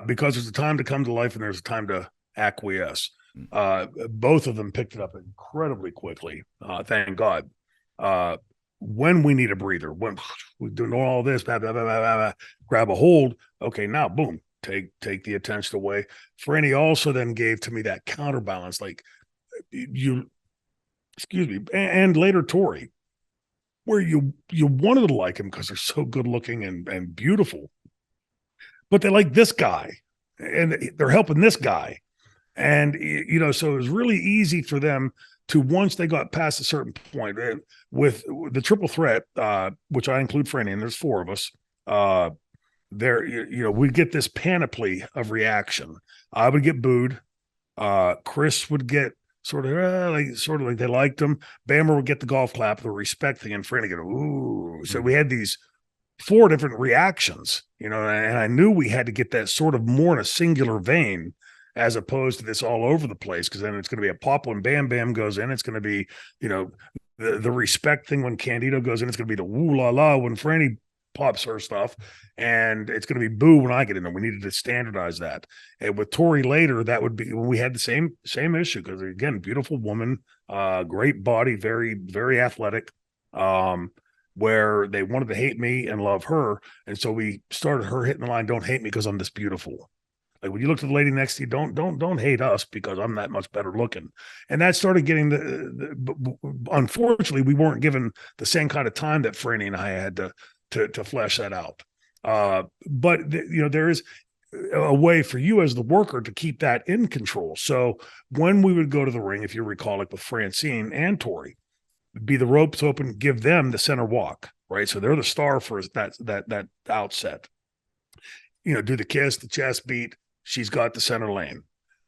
Because there's a time to come to life and there's a time to acquiesce. Both of them picked it up incredibly quickly. Thank God. When we need a breather, when we're doing all this, blah, blah, blah, blah, blah, grab a hold. Okay, now boom, take the attention away. Franny also then gave to me that counterbalance, like and later Tori, where you wanted to like him because they're so good looking and beautiful, but they like this guy and they're helping this guy. And, so it was really easy for them to, once they got past a certain point with the triple threat, which I include Franny, and there's four of us, we'd get this panoply of reaction. I would get booed. Chris would get sort of like they liked him. Bammer would get the golf clap, the respect thing, and Franny go, ooh. So we had these four different reactions, and I knew we had to get that sort of more in a singular vein, as opposed to this all over the place, because then it's going to be a pop when Bam Bam goes in. It's going to be, the respect thing when Candido goes in. It's going to be the woo la la when Franny pops her stuff, and it's going to be boo when I get in there. We needed to standardize that. And with Tori later, that would be when we had the same issue, because again, beautiful woman, great body, very, very athletic, where they wanted to hate me and love her. And so we started her hitting the line, don't hate me because I'm this beautiful. Like when you look to the lady next to you, don't hate us because I'm that much better looking. And that started getting unfortunately, we weren't given the same kind of time that Franny and I had to flesh that out. But there is a way for you as the worker to keep that in control. So when we would go to the ring, if you recall, like with Francine and Tori, be the ropes open, give them the center walk, right? So they're the star for that outset. Do the kiss, the chest beat. She's got the center lane.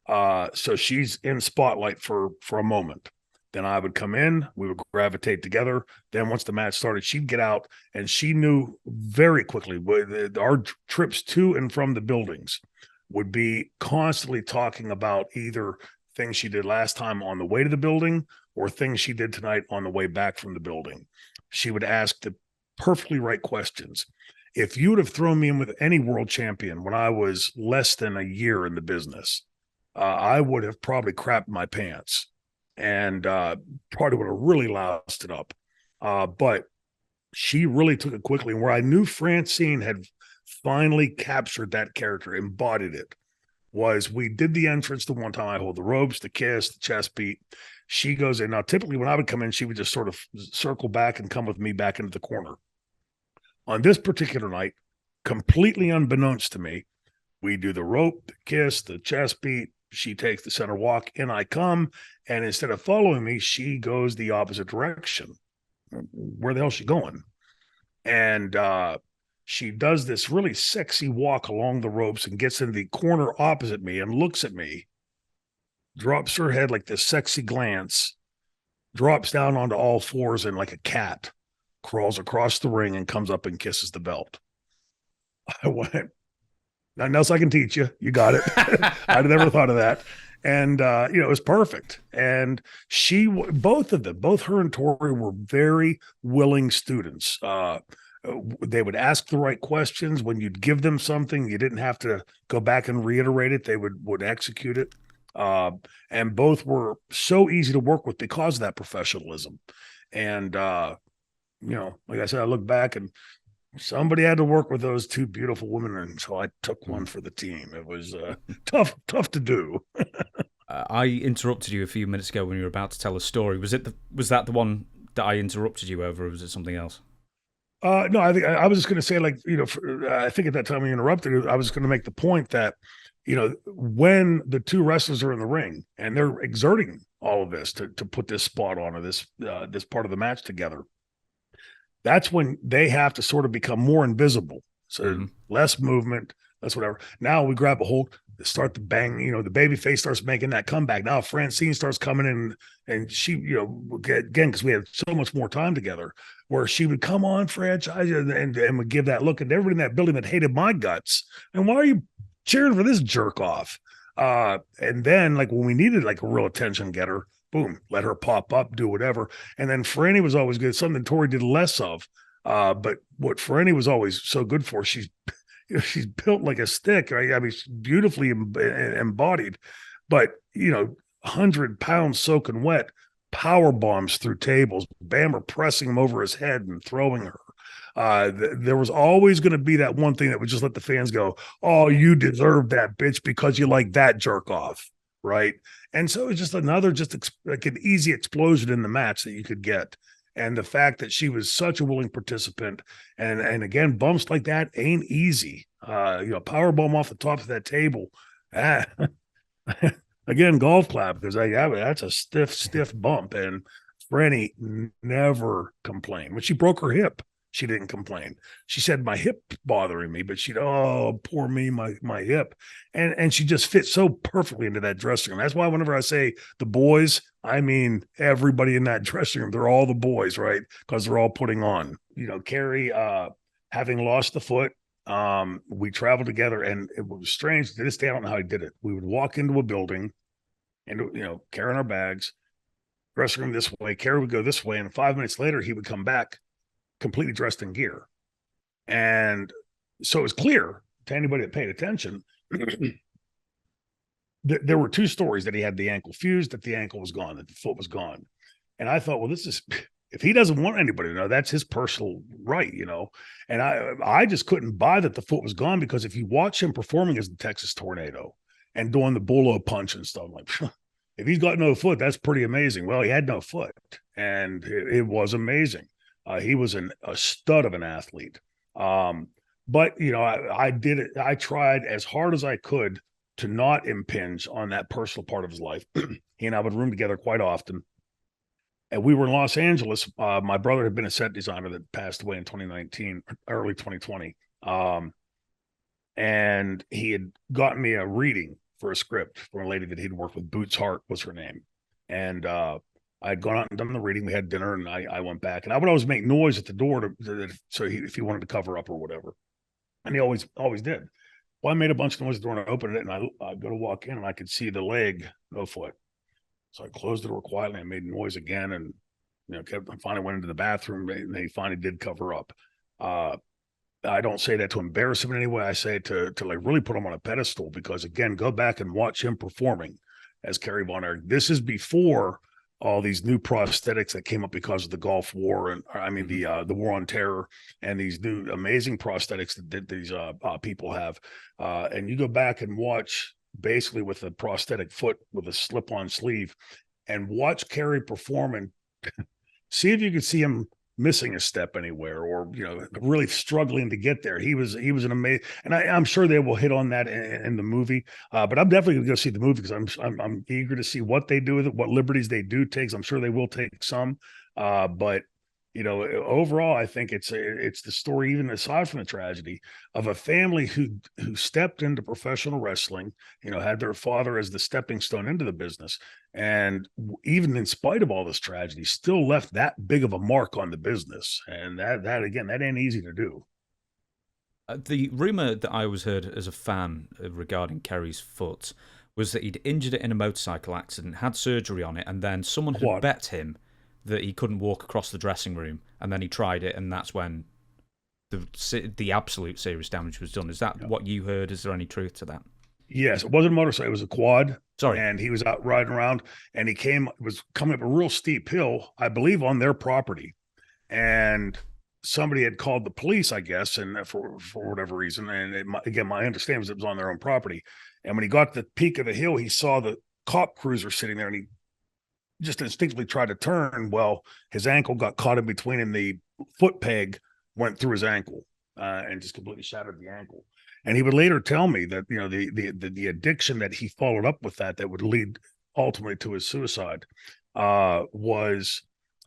So she's in spotlight for a moment. Then I would come in, we would gravitate together. Then once the match started, she'd get out, and she knew very quickly our trips to and from the buildings would be constantly talking about either things she did last time on the way to the building or things she did tonight on the way back from the building. She would ask the perfectly right questions. If you would have thrown me in with any world champion when I was less than a year in the business, I would have probably crapped my pants and probably would have really loused it up. But she really took it quickly. And where I knew Francine had finally captured that character, embodied it, was we did the entrance the one time. I hold the ropes, the kiss, the chest beat. She goes in. Now, typically when I would come in, she would just sort of circle back and come with me back into the corner. On this particular night, completely unbeknownst to me, we do the rope, the kiss, the chest beat. She takes the center walk, in I come, and instead of following me, she goes the opposite direction. Where the hell is she going? And she does this really sexy walk along the ropes and gets in the corner opposite me and looks at me, drops her head like this sexy glance, drops down onto all fours and like a cat, crawls across the ring and comes up and kisses the belt. I went, nothing else I can teach you. You got it. I'd never thought of that. And, it was perfect. And both her and Tori were very willing students. They would ask the right questions. When you'd give them something, you didn't have to go back and reiterate it. They would execute it. And both were so easy to work with because of that professionalism. And, like I said, I look back and somebody had to work with those two beautiful women, and so I took one for the team. It was tough to do. I interrupted you a few minutes ago when you were about to tell a story. Was that the one that I interrupted you over, or was it something else? No, I think I was just going to say, I think at that time we interrupted, I was going to make the point that, when the two wrestlers are in the ring and they're exerting all of this to put this spot on or this part of the match together, that's when they have to sort of become more invisible. So less movement, less whatever. Now we grab a hold, start to bang, the baby face starts making that comeback. Now Francine starts coming in, and she, again, because we had so much more time together, where she would come on franchise and would give that look at everybody in that building that hated my guts. And why are you cheering for this jerk off? And then when we needed a real attention getter, boom, let her pop up, do whatever. And then Franny was always good, something Tori did less of. But what Franny was always so good for, she's built like a stick. Right? I mean, she's beautifully embodied, but 100 pounds soaking wet, power bombs through tables, Bammer pressing him over his head and throwing her. There was always going to be that one thing that would just let the fans go, "Oh, you deserve that, bitch, because you like that jerk off." Right. And so it's just another, like an easy explosion in the match that you could get. And the fact that she was such a willing participant, and again, bumps like that ain't easy. Power bomb off the top of that table. Again, golf clap, because that's a stiff bump. And Franny never complained. When she broke her hip, she didn't complain. She said, "My hip bothering me," but "Oh, poor me, my hip." And she just fits so perfectly into that dressing room. That's why whenever I say the boys, I mean everybody in that dressing room. They're all the boys, right? Because they're all putting on. Kerry, having lost the foot, we traveled together, and it was strange. To this day, I don't know how he did it. We would walk into a building and, carrying our bags, dressing room this way. Kerry would go this way, and 5 minutes later, he would come back completely dressed in gear. And so it was clear to anybody that paid attention, there were two stories: that he had the ankle fused, that the ankle was gone, that the foot was gone. And I thought, well, this is If he doesn't want anybody to know, that's his personal right, And I just couldn't buy that the foot was gone, because if you watch him performing as the Texas Tornado and doing the bull punch and stuff, I'm like, if he's got no foot, that's pretty amazing. Well, he had no foot, and it was amazing. He was a stud of an athlete. But I did it. I tried as hard as I could to not impinge on that personal part of his life. He and I would room together quite often. And we were in Los Angeles. My brother had been a set designer that passed away in 2019, early 2020. And he had gotten me a reading for a script from a lady that he'd worked with. Boots Hart was her name. And I'd gone out and done the reading. We had dinner, and I went back. And I would always make noise at the door if he wanted to cover up or whatever. And he always did. Well, I made a bunch of noise at the door, and I opened it, and I go to walk in, and I could see the leg, no foot. So I closed the door quietly. I made noise again, and I finally went into the bathroom, and they finally did cover up. I don't say that to embarrass him in any way. I say it to like really put him on a pedestal, because again, go back and watch him performing as Kerry Von Erich. This is before all these new prosthetics that came up because of the Gulf War, and the War on Terror, and these new amazing prosthetics that these people have. And you go back and watch, basically with a prosthetic foot with a slip-on sleeve, and watch Kerry perform, and see if you could see him missing a step anywhere, or really struggling to get there. He was an amazing, and I'm sure they will hit on that in the movie. But I'm definitely gonna go see the movie, because I'm eager to see what they do with it, what liberties they do take. I'm sure they will take some, but overall, I think it's the story, even aside from the tragedy, of a family who stepped into professional wrestling, had their father as the stepping stone into the business, and even in spite of all this tragedy, still left that big of a mark on the business. And that again, that ain't easy to do. The rumor that I was heard as a fan regarding Kerry's foot was that he'd injured it in a motorcycle accident, had surgery on it, and then someone had bet him that he couldn't walk across the dressing room, and then he tried it, and that's when the absolute serious damage was done. Is that what you heard? Is there any truth to that? Yes, it wasn't a motorcycle; it was a quad. Sorry, and he was out riding around, and was coming up a real steep hill, I believe, on their property, and somebody had called the police, I guess, and for whatever reason. And again, my understanding was it was on their own property. And when he got to the peak of the hill, he saw the cop cruiser sitting there, and he just instinctively tried to turn. Well, his ankle got caught in between, and the foot peg went through his ankle and just completely shattered the ankle. And he would later tell me that the addiction that he followed up with that would lead ultimately to his suicide was,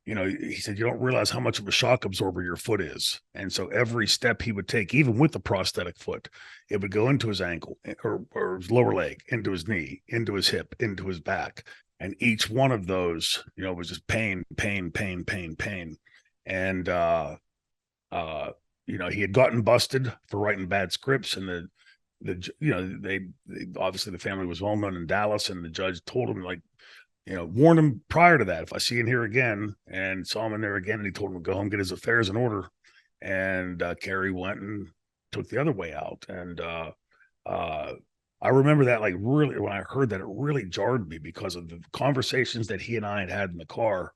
he said, you don't realize how much of a shock absorber your foot is. And so every step he would take, even with the prosthetic foot, it would go into his ankle or his lower leg, into his knee, into his hip, into his back. And each one of those, was just pain. And, he had gotten busted for writing bad scripts. And they obviously, the family was well known in Dallas, and the judge told him, warned him prior to that, if I see him here again, and saw him in there again, and he told him to go home, get his affairs in order. And Kerry went and took the other way out. And, I remember that, really, when I heard that, it really jarred me because of the conversations that he and I had in the car.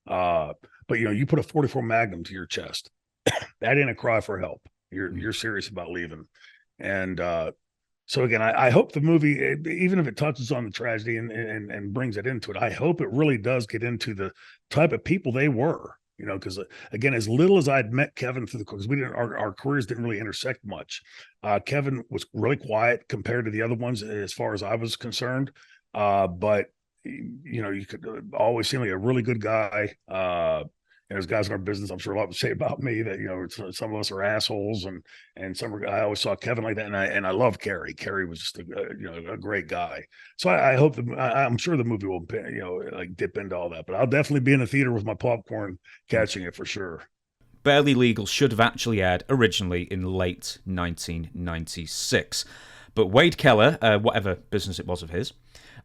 But you put a 44 Magnum to your chest, that ain't a cry for help. You're serious about leaving. And so again, I hope the movie, even if it touches on the tragedy and brings it into it, I hope it really does get into the type of people they were. Because again, as little as I'd met Kevin because our careers didn't really intersect much. Kevin was really quiet compared to the other ones, as far as I was concerned. But you could always seem like a really good guy. There's guys in our business, I'm sure a lot would say about me that, some of us are assholes, and I always saw Kevin like that. And I love Kerry. Kerry was just a great guy. So I hope I'm sure the movie will, dip into all that, but I'll definitely be in the theater with my popcorn catching it for sure. Barely Legal should have actually aired originally in late 1996. But Wade Keller, whatever business it was of his,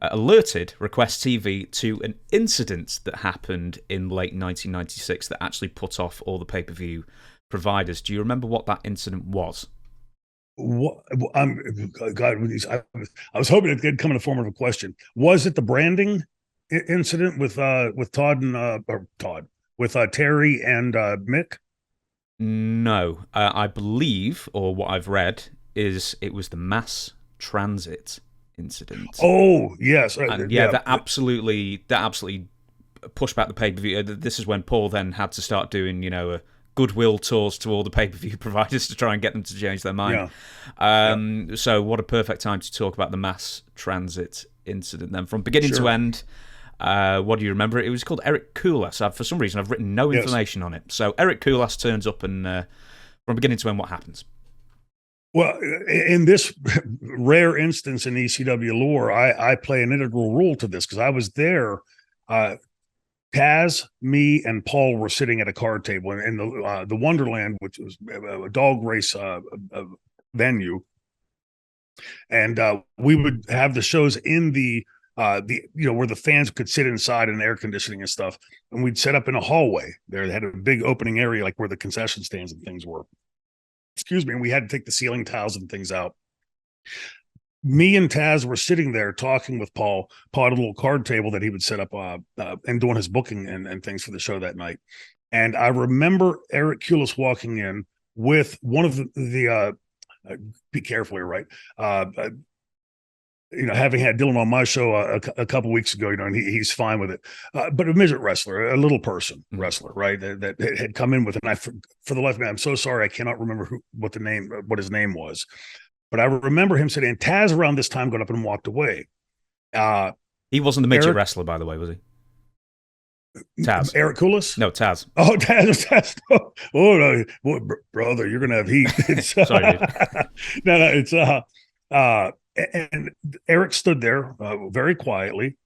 alerted Request TV to an incident that happened in late 1996 that actually put off all the pay-per-view providers. Do you remember what that incident was? God, I was hoping it could come in the form of a question. Was it the branding incident with Todd and Todd? with Terry and Mick? No, I believe, or what I've read, is it was the mass transit incident. Oh, yes. And that absolutely pushed back the pay-per-view. This is when Paul then had to start doing, goodwill tours to all the pay-per-view providers to try and get them to change their mind. Yeah. So what a perfect time to talk about the mass transit incident then. From beginning to end, what do you remember? It was called Erich Kulas. For some reason, I've written no information on it. So Erich Kulas turns up and from beginning to end, what happens? Well, in this rare instance in ECW lore, I play an integral role to this because I was there. Taz, me, and Paul were sitting at a card table in the Wonderland, which was a dog race venue, and we would have the shows in the where the fans could sit inside and air conditioning and stuff, and we'd set up in a hallway there. They had a big opening area like where the concession stands and things were. Excuse me, and we had to take the ceiling tiles and things out. Me and Taz were sitting there talking with Paul. Paul had a little card table that he would set up and doing his booking and things for the show that night. And I remember Erich Kulas walking in with one of the be careful here, right? Having had Dylan on my show a couple weeks ago, and he's fine with it. But a midget wrestler, a little person wrestler, right? That had come in with, and for the life of me, I'm so sorry, I cannot remember what his name was. But I remember him saying, and Taz around this time got up and walked away. He wasn't the midget wrestler, by the way, was he? Taz. Erich Kulas? No, Taz. Oh, Taz. Oh, no. Boy, brother, you're going to have heat. Sorry, dude. No, and Erich stood there very quietly.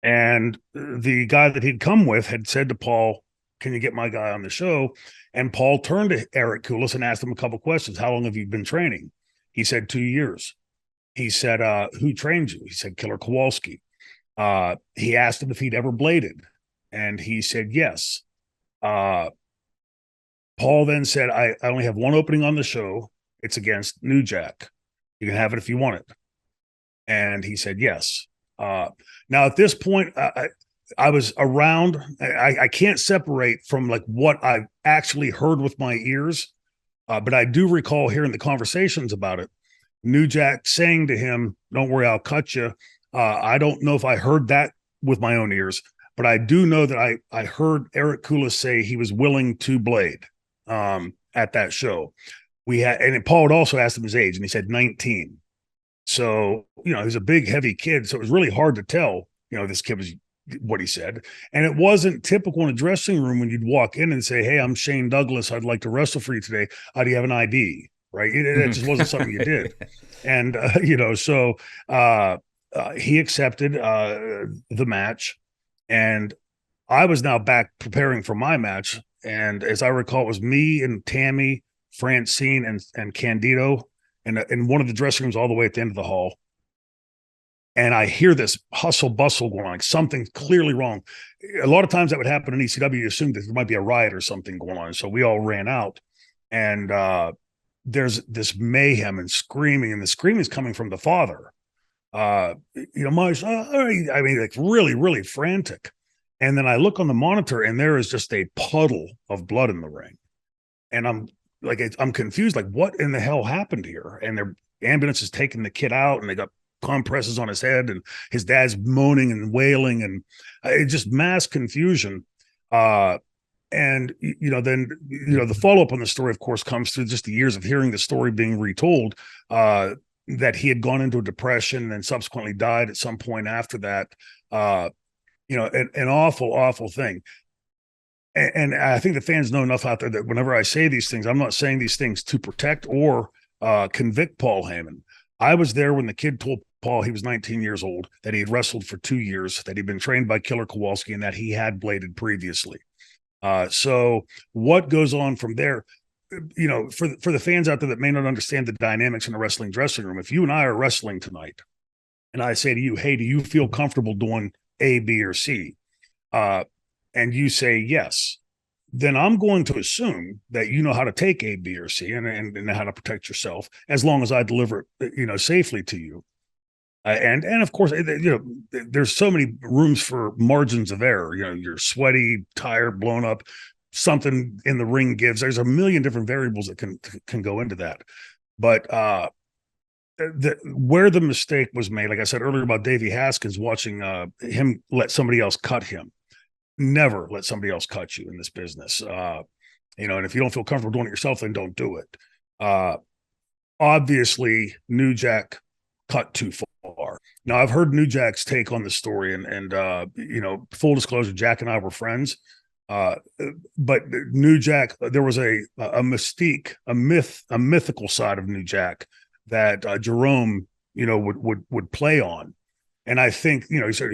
And the guy that he'd come with had said to Paul, "Can you get my guy on the show?" And Paul turned to Erich Kulas and asked him a couple questions. "How long have you been training?" He said 2 years. He said, "Who trained you?" He said, "Killer Kowalski." He asked him if he'd ever bladed, and he said yes. Paul then said, I only have one opening on the show. It's against New Jack. You can have it if you want it. And he said yes. Now, at this point, I was around. I can't separate from like what I actually heard with my ears. But I do recall hearing the conversations about it. New Jack saying to him, "Don't worry, I'll cut you." I don't know if I heard that with my own ears, but I do know that I heard Erich Kulas say he was willing to blade at that show. And Paul had also asked him his age, and he said 19. So, he's a big, heavy kid. So it was really hard to tell, this kid was what he said. And it wasn't typical in a dressing room when you'd walk in and say, "Hey, I'm Shane Douglas. I'd like to wrestle for you today. Do you have an ID?" Right. It just wasn't something you did. And, so he accepted the match. And I was now back preparing for my match. And as I recall, it was me and Tammy, Francine, and Candido in one of the dressing rooms all the way at the end of the hall. And I hear this hustle bustle going on, like something's clearly wrong. A lot of times that would happen in ECW. You assume that there might be a riot or something going on. So we all ran out, and there's this mayhem and screaming, and the screaming is coming from the father. My son, I mean, like really, really frantic. And then I look on the monitor, and there is just a puddle of blood in the ring. And I'm confused, like what in the hell happened here? And their ambulance is taking the kid out, and they got compresses on his head, and his dad's moaning and wailing, and it's just mass confusion. And then the follow-up on the story, of course, comes through just the years of hearing the story being retold, that he had gone into a depression and subsequently died at some point after that. An awful thing. And I think the fans know enough out there that whenever I say these things, I'm not saying these things to protect or convict Paul Heyman. I was there when the kid told Paul he was 19 years old, that he had wrestled for 2 years, that he'd been trained by Killer Kowalski, and that he had bladed previously. So what goes on from there, for the fans out there that may not understand the dynamics in a wrestling dressing room, if you and I are wrestling tonight and I say to you, "Hey, do you feel comfortable doing A, B, or C?" And you say yes, then I'm going to assume that you know how to take A, B, or C and how to protect yourself, as long as I deliver it, safely to you. And of course, there's so many rooms for margins of error. You're sweaty, tired, blown up, something in the ring gives. There's a million different variables that can go into that. But where the mistake was made, like I said earlier about Davey Haskins, watching him let somebody else cut him. Never let somebody else cut you in this business. And if you don't feel comfortable doing it yourself, then don't do it. Obviously, New Jack cut too far. Now, I've heard New Jack's take on the story, and full disclosure, Jack and I were friends. But New Jack, there was a mystique, a mythical side of New Jack that Jerome, would play on. And I think, he said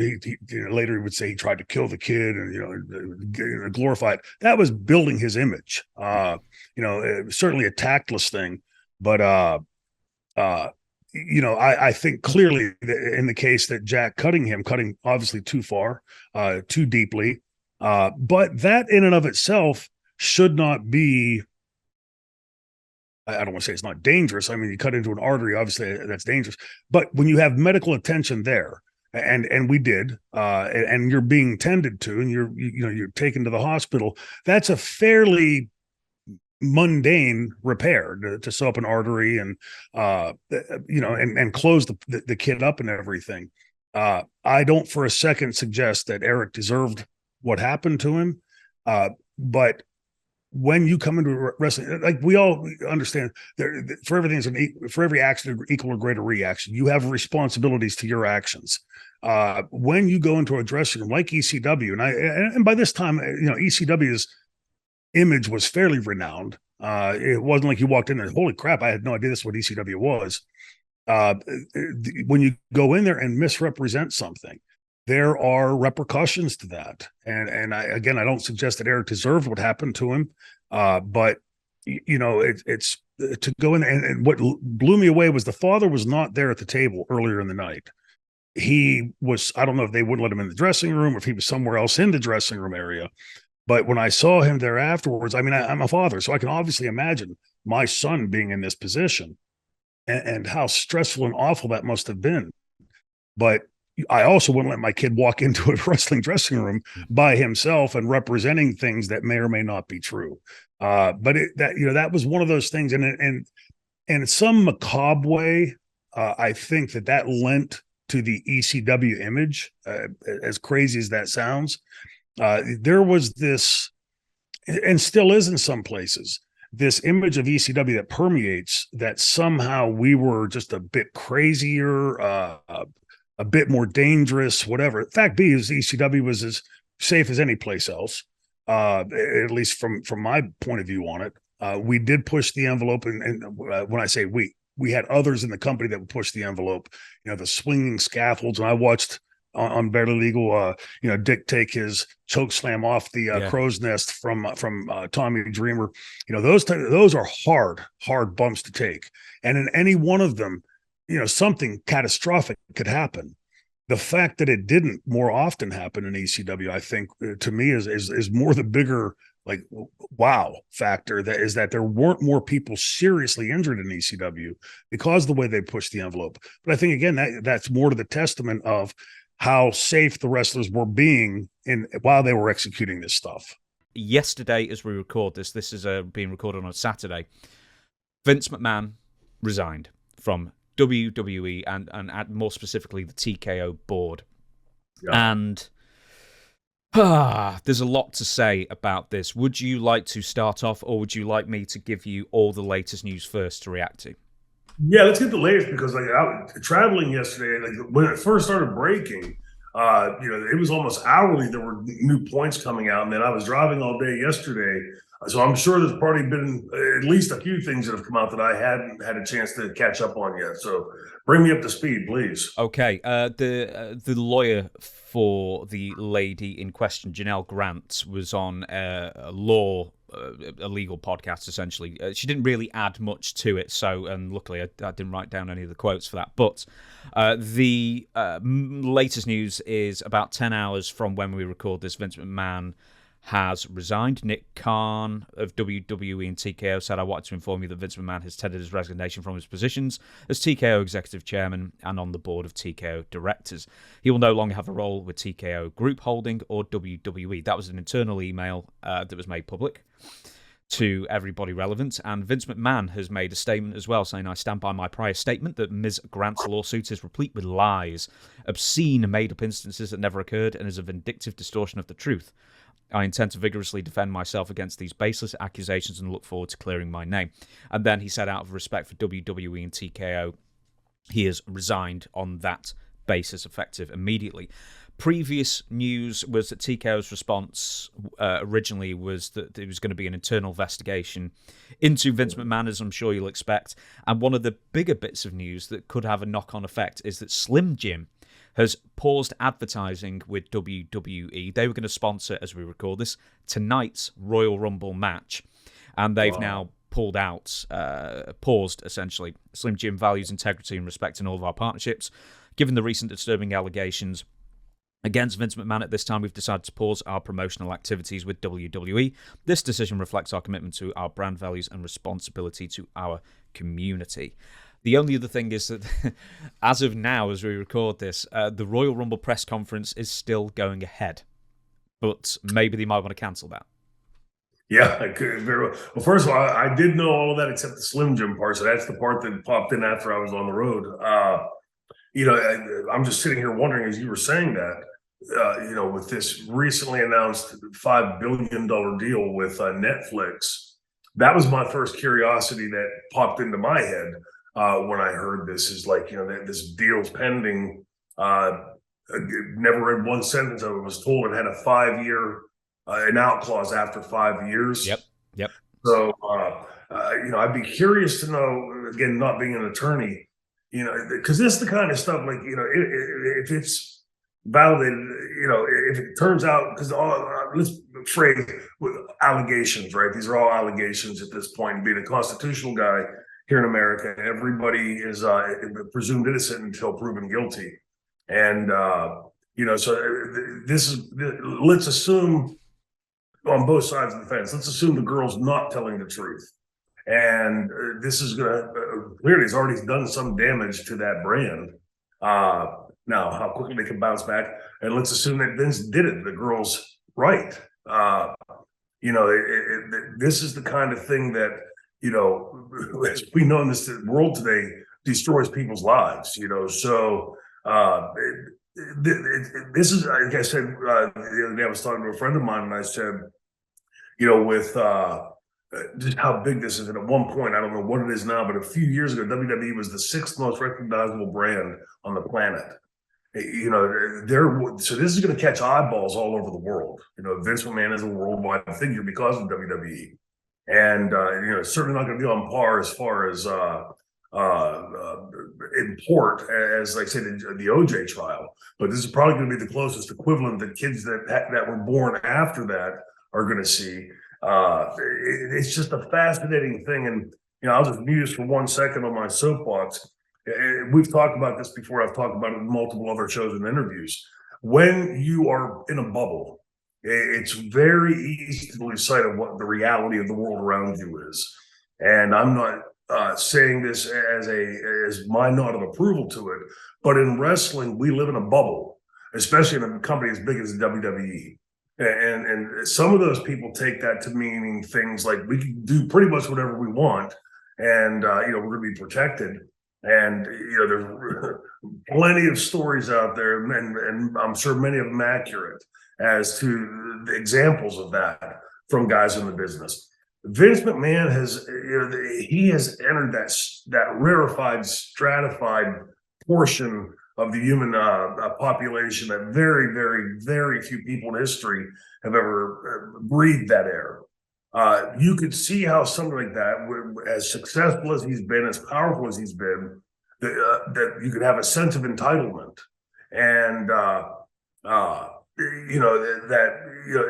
later he would say he tried to kill the kid and glorify it. That was building his image. Certainly a tactless thing, but I think clearly in the case that Jack cutting obviously too far, too deeply, but that in and of itself should not be. I don't want to say it's not dangerous. I mean, you cut into an artery, obviously that's dangerous. But when you have medical attention there, and we did, and you're being tended to, and you're taken to the hospital, that's a fairly mundane repair to sew up an artery and and close the kid up and everything. I don't for a second suggest that Erich deserved what happened to him, but when you come into wrestling, like we all understand, for every action, equal or greater reaction. You have responsibilities to your actions. When you go into a dressing room like ECW, and by this time, ECW's image was fairly renowned. It wasn't like you walked in and holy crap, I had no idea this is what ECW was. When you go in there and misrepresent something, there are repercussions to that. And I don't suggest that Erich deserved what happened to him. But it's to go in and what blew me away was the father was not there at the table earlier in the night. He was, I don't know if they wouldn't let him in the dressing room or if he was somewhere else in the dressing room area. But when I saw him there afterwards, I mean, I'm a father, so I can obviously imagine my son being in this position and how stressful and awful that must have been. But I also wouldn't let my kid walk into a wrestling dressing room by himself and representing things that may or may not be true. But that was one of those things. And in some macabre way, I think that lent to the ECW image, as crazy as that sounds. There was this, and still is in some places, this image of ECW that permeates that somehow we were just a bit crazier, a bit more dangerous, whatever. Fact be is ECW was as safe as any place else, at least from my point of view on it. We did push the envelope, and when I say we had others in the company that would push the envelope, the swinging scaffolds, and I watched on Barely Legal, Dick take his choke slam off the crow's nest from Tommy Dreamer. Those are hard bumps to take, and in any one of them, something catastrophic could happen. The fact that it didn't more often happen in ECW, I think, to me is more the bigger wow factor. That there weren't more people seriously injured in ECW because of the way they pushed the envelope. But I think again that's more to the testament of how safe the wrestlers were being while they were executing this stuff. Yesterday, as we record this is being recorded on a Saturday, Vince McMahon resigned from WWE and more specifically the TKO board. Yeah. And there's a lot to say about this. Would you like to start off, or would you like me to give you all the latest news first to react to? Yeah, let's get the latest, because I was traveling yesterday, when it first started breaking, it was almost hourly. There were new points coming out, and then I was driving all day yesterday. So I'm sure there's probably been at least a few things that have come out that I hadn't had a chance to catch up on yet. So bring me up to speed, please. Okay. The lawyer for the lady in question, Janelle Grant, was on a legal podcast, essentially. She didn't really add much to it, and luckily I didn't write down any of the quotes for that. But the latest news is about 10 hours from when we record this. Vince McMahon has resigned. Nick Khan of WWE and TKO said, "I wanted to inform you that Vince McMahon has tendered his resignation from his positions as TKO Executive Chairman and on the board of TKO Directors. He will no longer have a role with TKO Group Holding or WWE." That was an internal email that was made public to everybody relevant, and Vince McMahon has made a statement as well, saying, "I stand by my prior statement that Ms. Grant's lawsuit is replete with lies, obscene made-up instances that never occurred, and is a vindictive distortion of the truth. I intend to vigorously defend myself against these baseless accusations and look forward to clearing my name." And then he said, out of respect for WWE and TKO, he has resigned on that basis, effective immediately. Previous news was that TKO's response originally was that there was going to be an internal investigation into Vince McMahon, as I'm sure you'll expect. And one of the bigger bits of news that could have a knock-on effect is that Slim Jim has paused advertising with WWE. They were going to sponsor, as we record this, tonight's Royal Rumble match. And they've now pulled out, paused, essentially. Slim Jim values integrity and respect in all of our partnerships. Given the recent disturbing allegations against Vince McMahon at this time, we've decided to pause our promotional activities with WWE. This decision reflects our commitment to our brand values and responsibility to our community. The only other thing is that, as of now, as we record this, the Royal Rumble press conference is still going ahead. But maybe they might want to cancel that. Yeah, I could very well. Well, first of all, I did know all of that except the Slim Jim part. So that's the part that popped in after I was on the road. I'm just sitting here wondering, as you were saying that, with this recently announced $5 billion deal with Netflix, that was my first curiosity that popped into my head when I heard this, is like, this deal's pending. Never read one sentence of it. Was told it had a 5-year an out clause after 5 years. Yep. So, I'd be curious to know, again, not being an attorney, because this is the kind of stuff, like, if it's validated, if it turns out, because let's phrase with allegations, right? These are all allegations at this point. Being a constitutional guy here in America, everybody is presumed innocent until proven guilty. And, let's assume on both sides of the fence, let's assume the girl's not telling the truth. And this is going to, clearly has already done some damage to that brand. Now, how quickly they can bounce back, and let's assume that Vince did it. The girl's right. This is the kind of thing that, as we know in this world today, destroys people's lives. So this is, like I said, the other day I was talking to a friend of mine, and I said, with just how big this is. And at one point, I don't know what it is now, but a few years ago, WWE was the 6th most recognizable brand on the planet. So this is going to catch eyeballs all over the world. Vince McMahon is a worldwide figure because of WWE, and certainly not going to be on par as far as import as, like I said, the OJ trial. But this is probably going to be the closest equivalent that kids that were born after that are going to see. It's just a fascinating thing, and I'll just muse for 1 second on my soapbox. We've talked about this before. I've talked about it in multiple other shows and interviews. When you are in a bubble, it's very easy to lose sight of what the reality of the world around you is. And I'm not saying this as my nod of approval to it, but in wrestling, we live in a bubble, especially in a company as big as the WWE. And some of those people take that to meaning things like we can do pretty much whatever we want, and we're going to be protected. And there's plenty of stories out there, and I'm sure many of them accurate, as to the examples of that from guys in the business. Vince McMahon has entered that rarefied, stratified portion of the human population that very, very, very few people in history have ever breathed that air. You could see how something like that, as successful as he's been, as powerful as he's been, that you could have a sense of entitlement and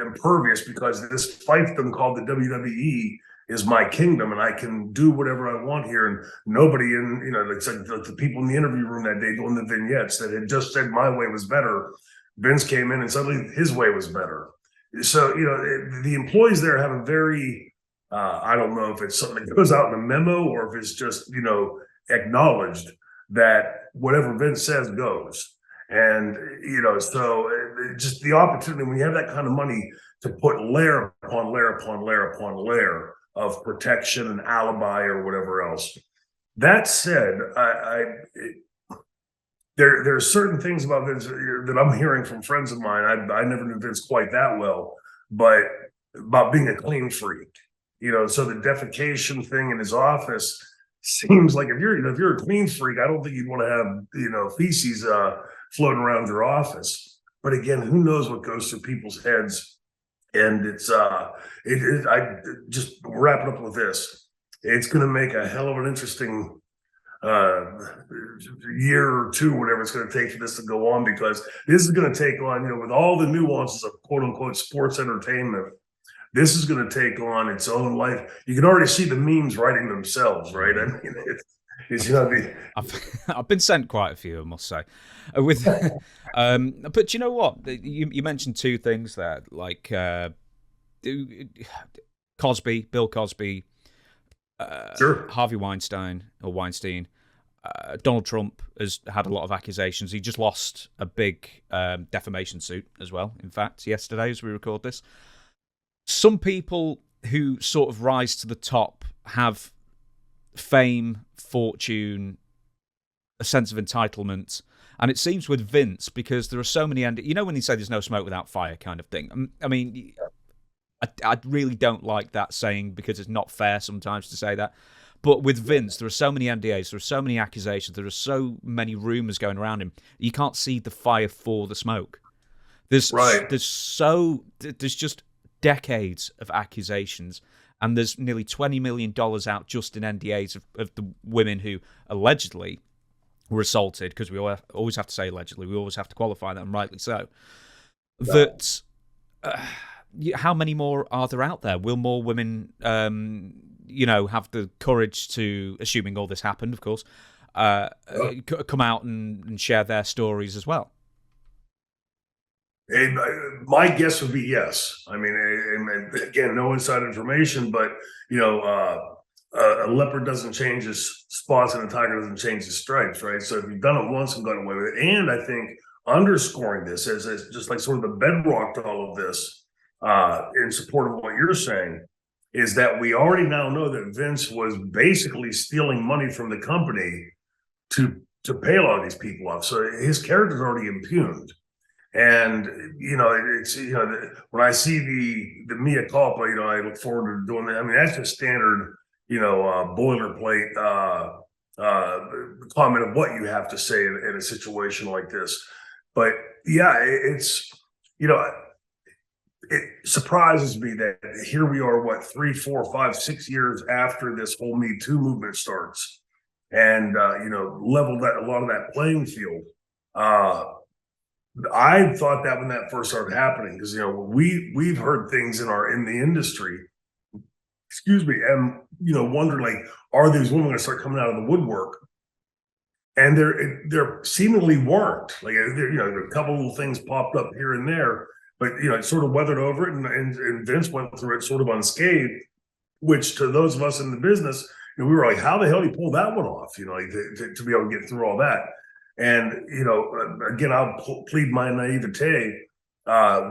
impervious, because this fiefdom called the WWE is my kingdom, and I can do whatever I want here. And nobody it's like the people in the interview room that day doing the vignettes that had just said my way was better. Vince came in and suddenly his way was better. So, the employees there have a very, I don't know if it's something that goes out in a memo or if it's just, acknowledged that whatever Vince says goes. And, so just the opportunity when you have that kind of money to put layer upon layer upon layer upon layer of protection and alibi or whatever else. That said, there are certain things about Vince that I'm hearing from friends of mine. I never knew Vince quite that well, but about being a clean freak, so the defecation thing in his office seems like if you're a clean freak, I don't think you'd want to have, feces floating around your office. But again, who knows what goes through people's heads. And I just wrapping up with this. It's going to make a hell of an interesting year or two, whatever it's going to take for this to go on, because this is going to take on, with all the nuances of quote unquote sports entertainment, this is going to take on its own life. You can already see the memes writing themselves, right? I mean, it's going to be. I've been sent quite a few, I must say. With, but you know what? You mentioned two things there, like Bill Cosby, Sure. Harvey Weinstein. Donald Trump has had a lot of accusations. He just lost a big defamation suit as well, in fact, yesterday as we record this. Some people who sort of rise to the top have fame, fortune, a sense of entitlement. And it seems with Vince, because there are so many... when they say there's no smoke without fire kind of thing. I mean, I really don't like that saying because it's not fair sometimes to say that. But with Vince, there are so many NDAs, there are so many accusations, there are so many rumors going around him. You can't see the fire for the smoke. There's just decades of accusations, and there's nearly $20 million out just in NDAs of the women who allegedly were assaulted, because we always have to say allegedly, we always have to qualify that, and rightly so. That how many more are there out there? Will more women have the courage to, assuming all this happened, of course, come out and share their stories as well? And my guess would be yes. I mean, and again, no inside information, but a leopard doesn't change his spots and a tiger doesn't change his stripes, right? So if you've done it once and gotten away with it, and I think underscoring this as just like sort of the bedrock to all of this, in support of what you're saying, is that we already now know that Vince was basically stealing money from the company to pay a lot of these people off. So his character's already impugned. And, it's, when I see the mea culpa, I look forward to doing that. I mean, that's just standard, boilerplate comment of what you have to say in a situation like this. But yeah, it's, it surprises me that here we are, 3, 4, 5, 6 years after this whole Me Too movement starts, and leveled that a lot of that playing field. I thought that when that first started happening, because we've heard things in the industry, and wonder, like, are these women going to start coming out of the woodwork? And there seemingly weren't. Like, a couple little things popped up here and there, but it sort of weathered over it, and Vince went through it sort of unscathed. Which, to those of us in the business, we were like, how the hell did he pull that one off? To be able to get through all that. And, again, I'll plead my naivete.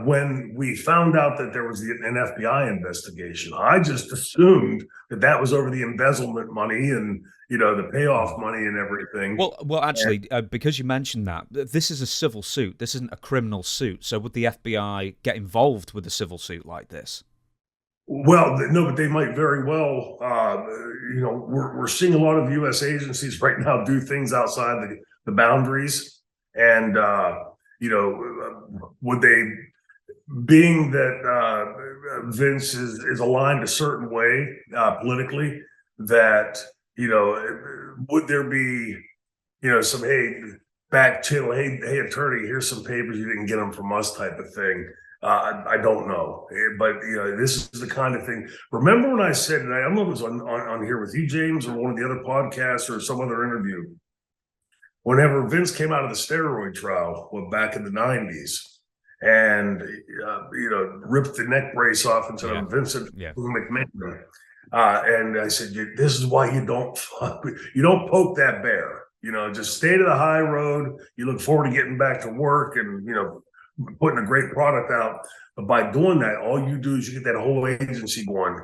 When we found out that there was an FBI investigation, I just assumed that was over the embezzlement money and, the payoff money and everything. Well, actually, because you mentioned that, this is a civil suit. This isn't a criminal suit. So would the FBI get involved with a civil suit like this? Well, no, but they might very well. We're seeing a lot of U.S. agencies right now do things outside the boundaries, and would they, being that Vince is aligned a certain way politically, that would there be some back channel, hey attorney, here's some papers, you didn't get them from us type of thing. I don't know, but this is the kind of thing. Remember when I said, and I don't know if it was on here with you, James, or one of the other podcasts or some other interview, whenever Vince came out of the steroid trial back in the 90s, and ripped the neck brace off instead of Vincent McMahon. And I said, this is why you don't poke that bear. Just stay to the high road. You look forward to getting back to work and putting a great product out. But by doing that, all you do is you get that whole agency going,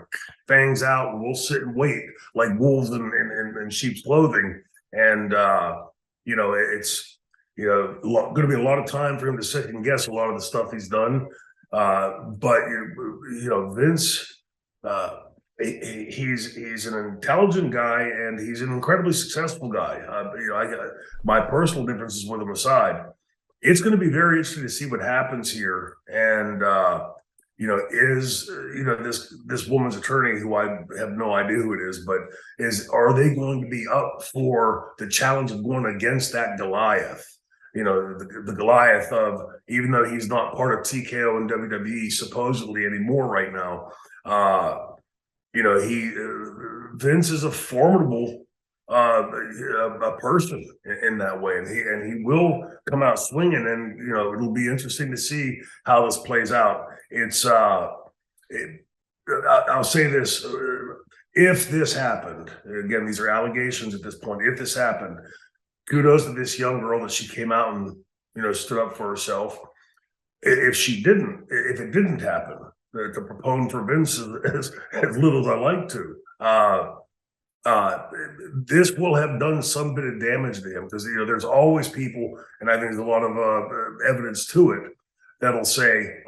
fangs out, and we'll sit and wait like wolves in sheep's clothing. And it's going to be a lot of time for him to second guess a lot of the stuff he's done. But Vince, he's an intelligent guy and he's an incredibly successful guy. I got my personal differences with him aside. It's going to be very interesting to see what happens here. And this woman's attorney, who I have no idea who it is, but are they going to be up for the challenge of going against that Goliath? The Goliath of, even though he's not part of TKO and WWE supposedly anymore right now, Vince is a formidable a person in that way, and he will come out swinging, and it'll be interesting to see how this plays out. I'll say this: if this happened, again, these are allegations at this point. If this happened, kudos to this young girl that she came out and stood up for herself. If it didn't happen, to propone for Vince as little as I like to. This will have done some bit of damage to him, because there's always people, and I think there's a lot of evidence to it, that'll say,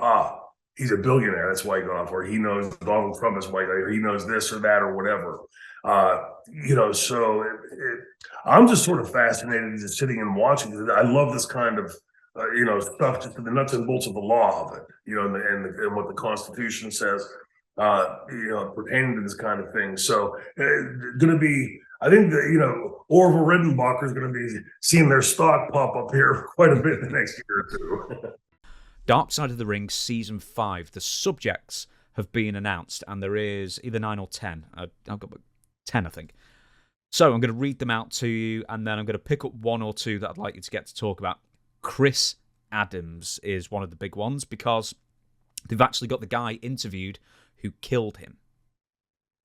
he's a billionaire, that's why he got off, or he knows Donald Trump is white, or he knows this or that or whatever. So I'm just sort of fascinated just sitting and watching. I love this kind of stuff, just the nuts and bolts of the law of it, and what the Constitution says. Pertaining to this kind of thing. So going to be, I think that, Orville Redenbacher is going to be seeing their stock pop up here quite a bit in the next year or two. Dark Side of the Ring Season 5. The subjects have been announced, and there is either 9 or 10. I've got 10, I think. So I'm going to read them out to you, and then I'm going to pick up one or two that I'd like you to get to talk about. Chris Adams is one of the big ones, because they've actually got the guy interviewed who killed him.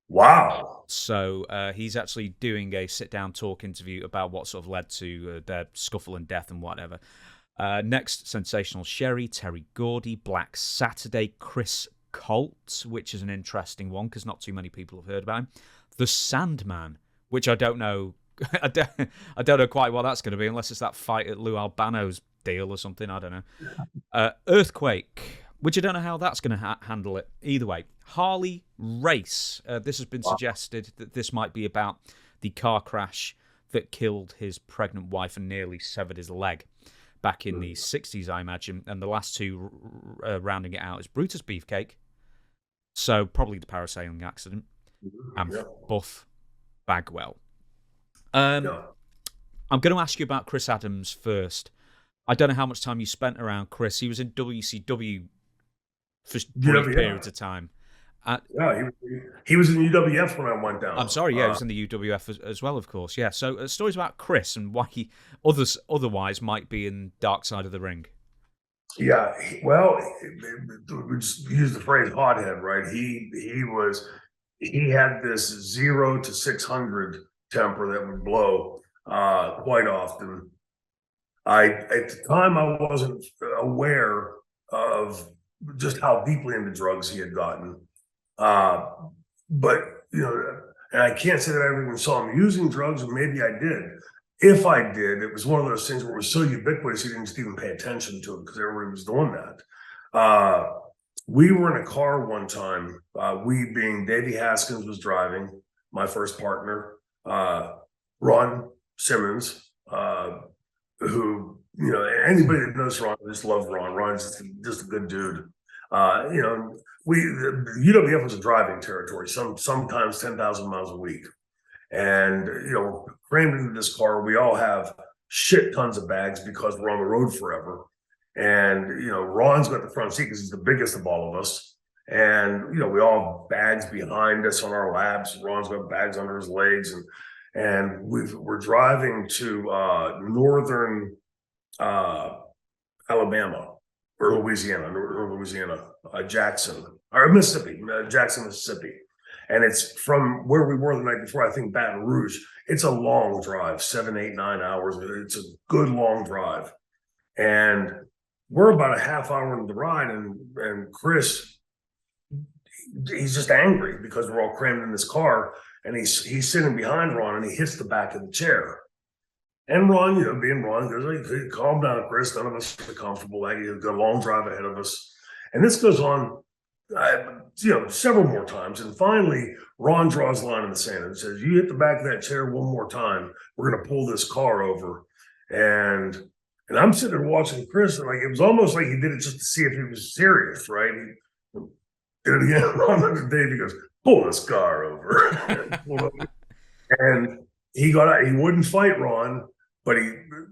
Wow. So he's actually doing a sit-down talk interview about what sort of led to their scuffle and death and whatever. Next, Sensational Sherry, Terry Gordy, Black Saturday, Chris Colt, which is an interesting one because not too many people have heard about him. The Sandman, which I don't know. I don't know quite what that's going to be, unless it's that fight at Lou Albano's deal or something. I don't know. Earthquake, which I don't know how that's going to handle it. Either way, Harley Race. This has been suggested that this might be about the car crash that killed his pregnant wife and nearly severed his leg back in the 60s, I imagine. And the last two rounding it out is Brutus Beefcake. So probably the parasailing accident. And Buff Bagwell. I'm going to ask you about Chris Adams first. I don't know how much time you spent around Chris. He was in WCW for brief periods of time. He was in UWF when I went down. I'm sorry, he was in the UWF as well, of course. Yeah, so stories about Chris and why he otherwise might be in Dark Side of the Ring. Yeah, well, we just use the phrase hothead, right? He had this 0 to 600 temper that would blow quite often. At the time, I wasn't aware of just how deeply into drugs he had gotten. But, and I can't say that I ever even saw him using drugs, and maybe I did. If I did, it was one of those things where it was so ubiquitous, he didn't even pay attention to it because everybody was doing that. We were in a car one time, we being Davey Haskins was driving, my first partner, Ron Simmons, who, anybody that knows Ron, I just love Ron. Ron's just a good dude. The UWF was a driving territory, sometimes 10,000 miles a week. And, crammed into this car, we all have shit tons of bags because we're on the road forever. And, Ron's got the front seat because he's the biggest of all of us. And, we all have bags behind us on our laps. Ron's got bags under his legs. And we're driving to northern Alabama. or Louisiana, Northern Louisiana, Jackson, or Mississippi, Jackson, Mississippi. And it's from where we were the night before, I think Baton Rouge. It's a long drive, 7, 8, 9 hours. It's a good long drive. And we're about a half hour into the ride, and Chris, he's just angry because we're all crammed in this car, and he's sitting behind Ron, and he hits the back of the chair. And Ron, being Ron, goes, like, calm down, Chris. None of us are comfortable. You've got a long drive ahead of us. And this goes on, several more times. And finally, Ron draws a line in the sand and says, you hit the back of that chair one more time, we're going to pull this car over. And I'm sitting there watching Chris, and it was almost like he did it just to see if he was serious, right? He did it again. Ron looked at Dave, he goes, pull this car over. And he got out. He wouldn't fight Ron, but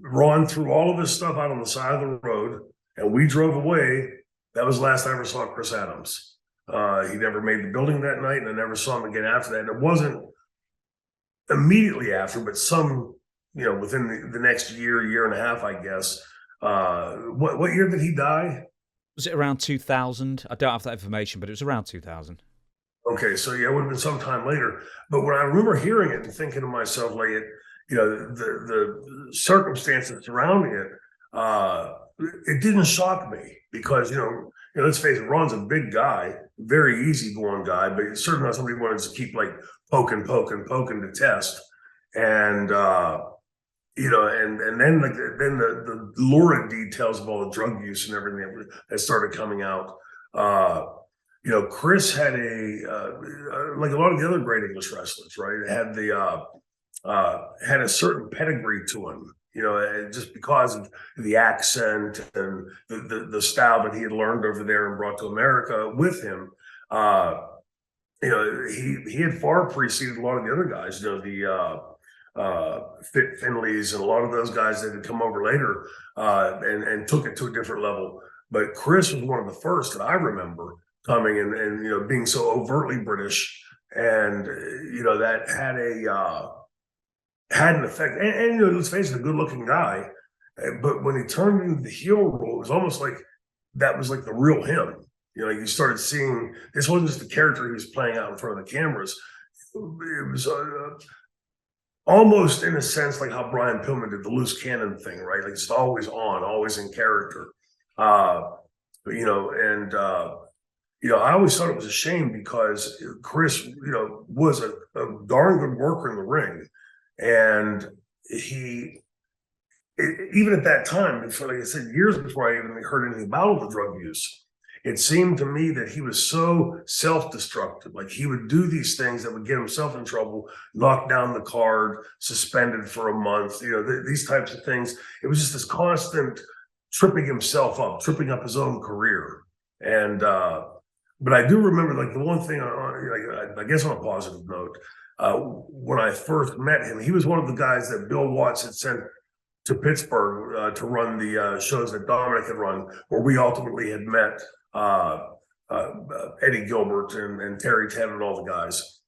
Ron threw all of his stuff out on the side of the road, and we drove away. That was the last I ever saw Chris Adams. He never made the building that night, and I never saw him again after that. And it wasn't immediately after, but within the next year and a half, I guess. What year did he die? Was it around 2000? I don't have that information, but it was around 2000. Okay, so it would have been some time later. But when I remember hearing it and thinking to myself, the circumstances surrounding it, it didn't shock me because, let's face it, Ron's a big guy, very easygoing guy, but he's certainly not somebody who wanted to keep poking to test. And, and then the lurid details of all the drug use and everything that started coming out. Chris had like a lot of the other great English wrestlers, right? Had a certain pedigree to him, just because of the accent and the style that he had learned over there and brought to America with him. He had far preceded a lot of the other guys, Fit Finleys and a lot of those guys that had come over later and took it to a different level. But Chris was one of the first that I remember coming and being so overtly British, and that had an effect. And let's face it, a good-looking guy, but when he turned into the heel role, it was almost like that was like the real him. You started seeing this wasn't just the character he was playing out in front of the cameras. It was almost in a sense like how Brian Pillman did the loose cannon thing, right? Like just always on, always in character. I always thought it was a shame because Chris, was a darn good worker in the ring. And even at that time, like I said, years before I even heard anything about the drug use, it seemed to me that he was so self-destructive. Like he would do these things that would get himself in trouble, knock down the card, suspended for a month, these types of things. It was just this constant tripping himself up, tripping up his own career. And, but I do remember the one thing, I guess on a positive note, when I first met him, he was one of the guys that Bill Watts had sent to Pittsburgh to run the shows that Dominic had run, where we ultimately had met Eddie Gilbert and Terry Ted and all the guys.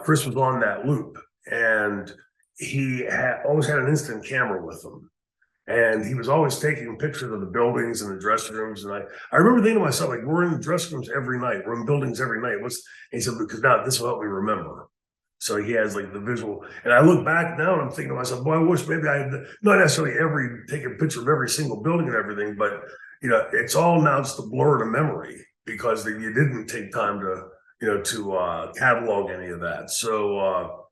Chris was on that loop, and he always had an instant camera with him. And he was always taking pictures of the buildings and the dressing rooms. And I remember thinking to myself, we're in dressing rooms every night. We're in buildings every night. And he said, because now this will help me remember. So he has the visual. And I look back now and I'm thinking to myself, boy, I wish maybe I had not necessarily taken a picture of every single building and everything, but it's all now just a blur to memory because you didn't take time to catalog any of that. So,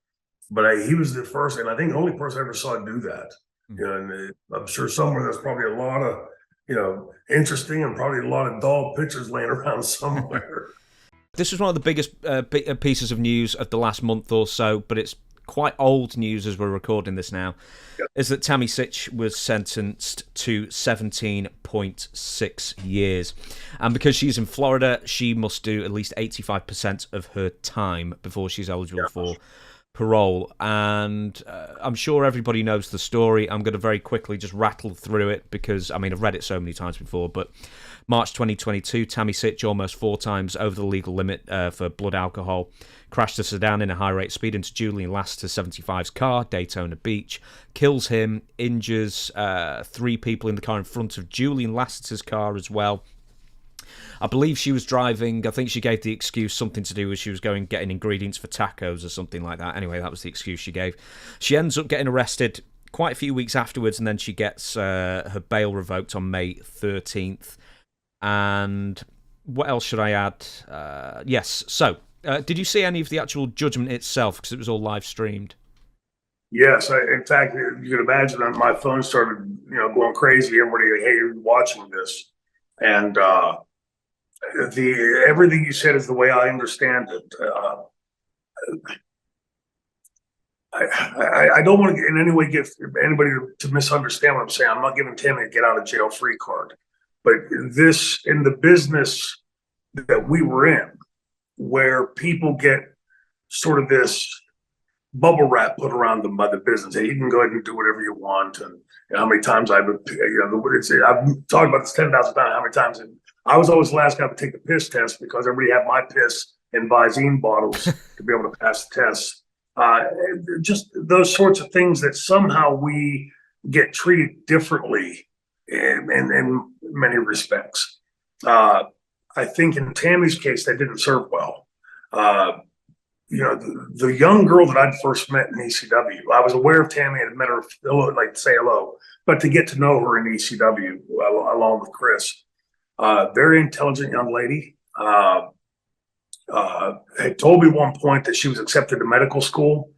he was the first, and I think the only person I ever saw do that. And I'm sure somewhere there's probably a lot of, interesting and probably a lot of dull pictures laying around somewhere. This was one of the biggest pieces of news of the last month or so, but it's quite old news as we're recording this now, is that Tammy Sytch was sentenced to 17.6 years. And because she's in Florida, she must do at least 85% of her time before she's eligible for parole, and I'm sure everybody knows the story. I'm going to very quickly just rattle through it because, I mean, I've read it so many times before, but March 2022, Tammy Sytch, almost 4 times over the legal limit for blood alcohol, crashed a sedan in a high-rate speed into Julian Lasseter 75's car, Daytona Beach, kills him, injures 3 people in the car in front of Julian Lasseter's car as well. I believe she was driving. I think she gave the excuse something to do with she was getting ingredients for tacos or something like that. Anyway, that was the excuse she gave. She ends up getting arrested quite a few weeks afterwards, and then she gets her bail revoked on May 13th. And what else should I add? Yes, so did you see any of the actual judgment itself? Because it was all live streamed. Yes, in fact, you can imagine that my phone started, going crazy. Everybody, hey, you're watching this, and everything you said is the way I understand it. I don't want to in any way give anybody to misunderstand what I'm saying. I'm not giving Tammy a get out of jail free card, but this in the business that we were in, where people get sort of this bubble wrap put around them by the business. Hey, you can go ahead and do whatever you want. And how many times I've talked about this 10,000 times. How many times I was always the last guy to take the piss test because everybody had my piss in Visine bottles to be able to pass the test. Just those sorts of things that somehow we get treated differently in many respects. I think in Tammy's case, that didn't serve well. The young girl that I'd first met in ECW, I was aware of Tammy and had met her, like to say hello, but to get to know her in ECW along with Chris. Very intelligent young lady. Had told me at one point that she was accepted to medical school.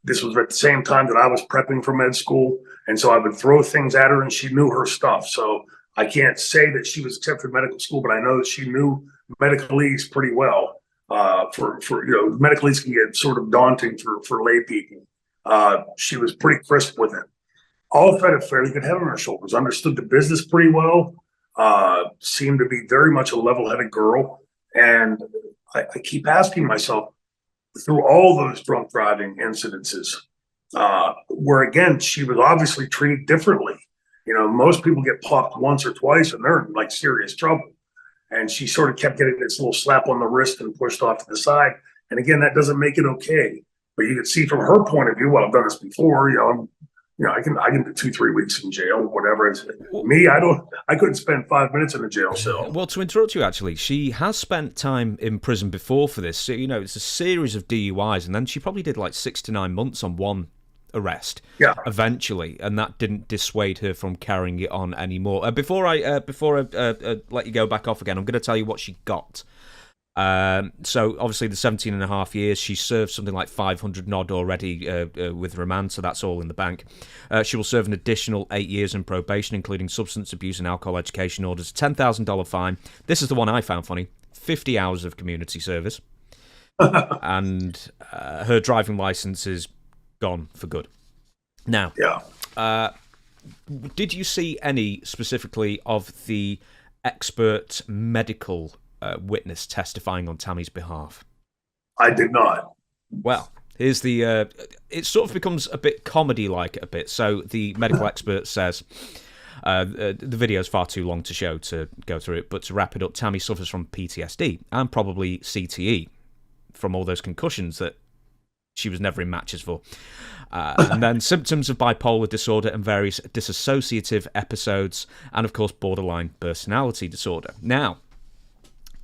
This was at the same time that I was prepping for med school. And so I would throw things at her and she knew her stuff. So I can't say that she was accepted to medical school, but I know that she knew medicalese pretty well. Medicalese can get sort of daunting for lay people. She was pretty crisp with it. All had a fairly good head on her shoulders, understood the business pretty well, seemed to be very much a level-headed girl. And I keep asking myself, through all those drunk driving incidences, where again, she was obviously treated differently. Most people get popped once or twice and they're in like serious trouble. And she sort of kept getting this little slap on the wrist and pushed off to the side. And again, that doesn't make it okay. But you can see from her point of view, well, I've done this before, I can do 2-3 weeks in jail, whatever. Me, I couldn't spend 5 minutes in a jail cell. Well, to interrupt you, actually, she has spent time in prison before for this. So, it's a series of DUIs, and then she probably did like 6 to 9 months on one arrest. Yeah. Eventually, and that didn't dissuade her from carrying it on anymore. Before I let you go back off again, I'm going to tell you what she got. So obviously the 17 and a half years, she served something like 500 odd already with remand, so that's all in the bank. She will serve an additional 8 years in probation, including substance abuse and alcohol education orders, $10,000 fine. This is the one I found funny, 50 hours of community service. And her driving license is gone for good. Now, did you see any specifically of the expert medical witness testifying on Tammy's behalf? I did not. Well, here's the it sort of becomes a bit comedy-like a bit. So the medical expert says, the video is far too long to show to go through it, but to wrap it up, Tammy suffers from PTSD and probably CTE from all those concussions that she was never in matches for. And then symptoms of bipolar disorder and various dissociative episodes, and of course borderline personality disorder. Now,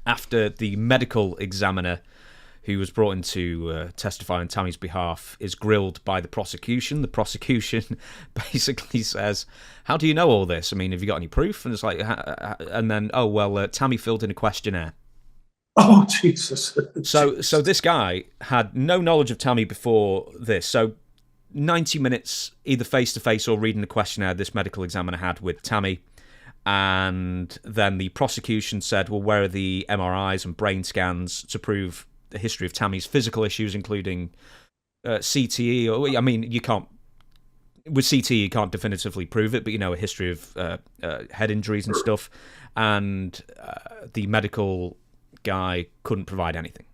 after the medical examiner who was brought in to testify on Tammy's behalf is grilled by the prosecution basically says, how do you know all this? I mean, have you got any proof? And it's like, and then, Tammy filled in a questionnaire. Oh, Jesus. So this guy had no knowledge of Tammy before this. So 90 minutes, either face-to-face or reading the questionnaire this medical examiner had with Tammy. And then the prosecution said, well, where are the MRIs and brain scans to prove the history of Tammy's physical issues, including CTE? Or, I mean, you can't, with CTE, you can't definitively prove it, but, a history of head injuries and stuff. And the medical guy couldn't provide anything.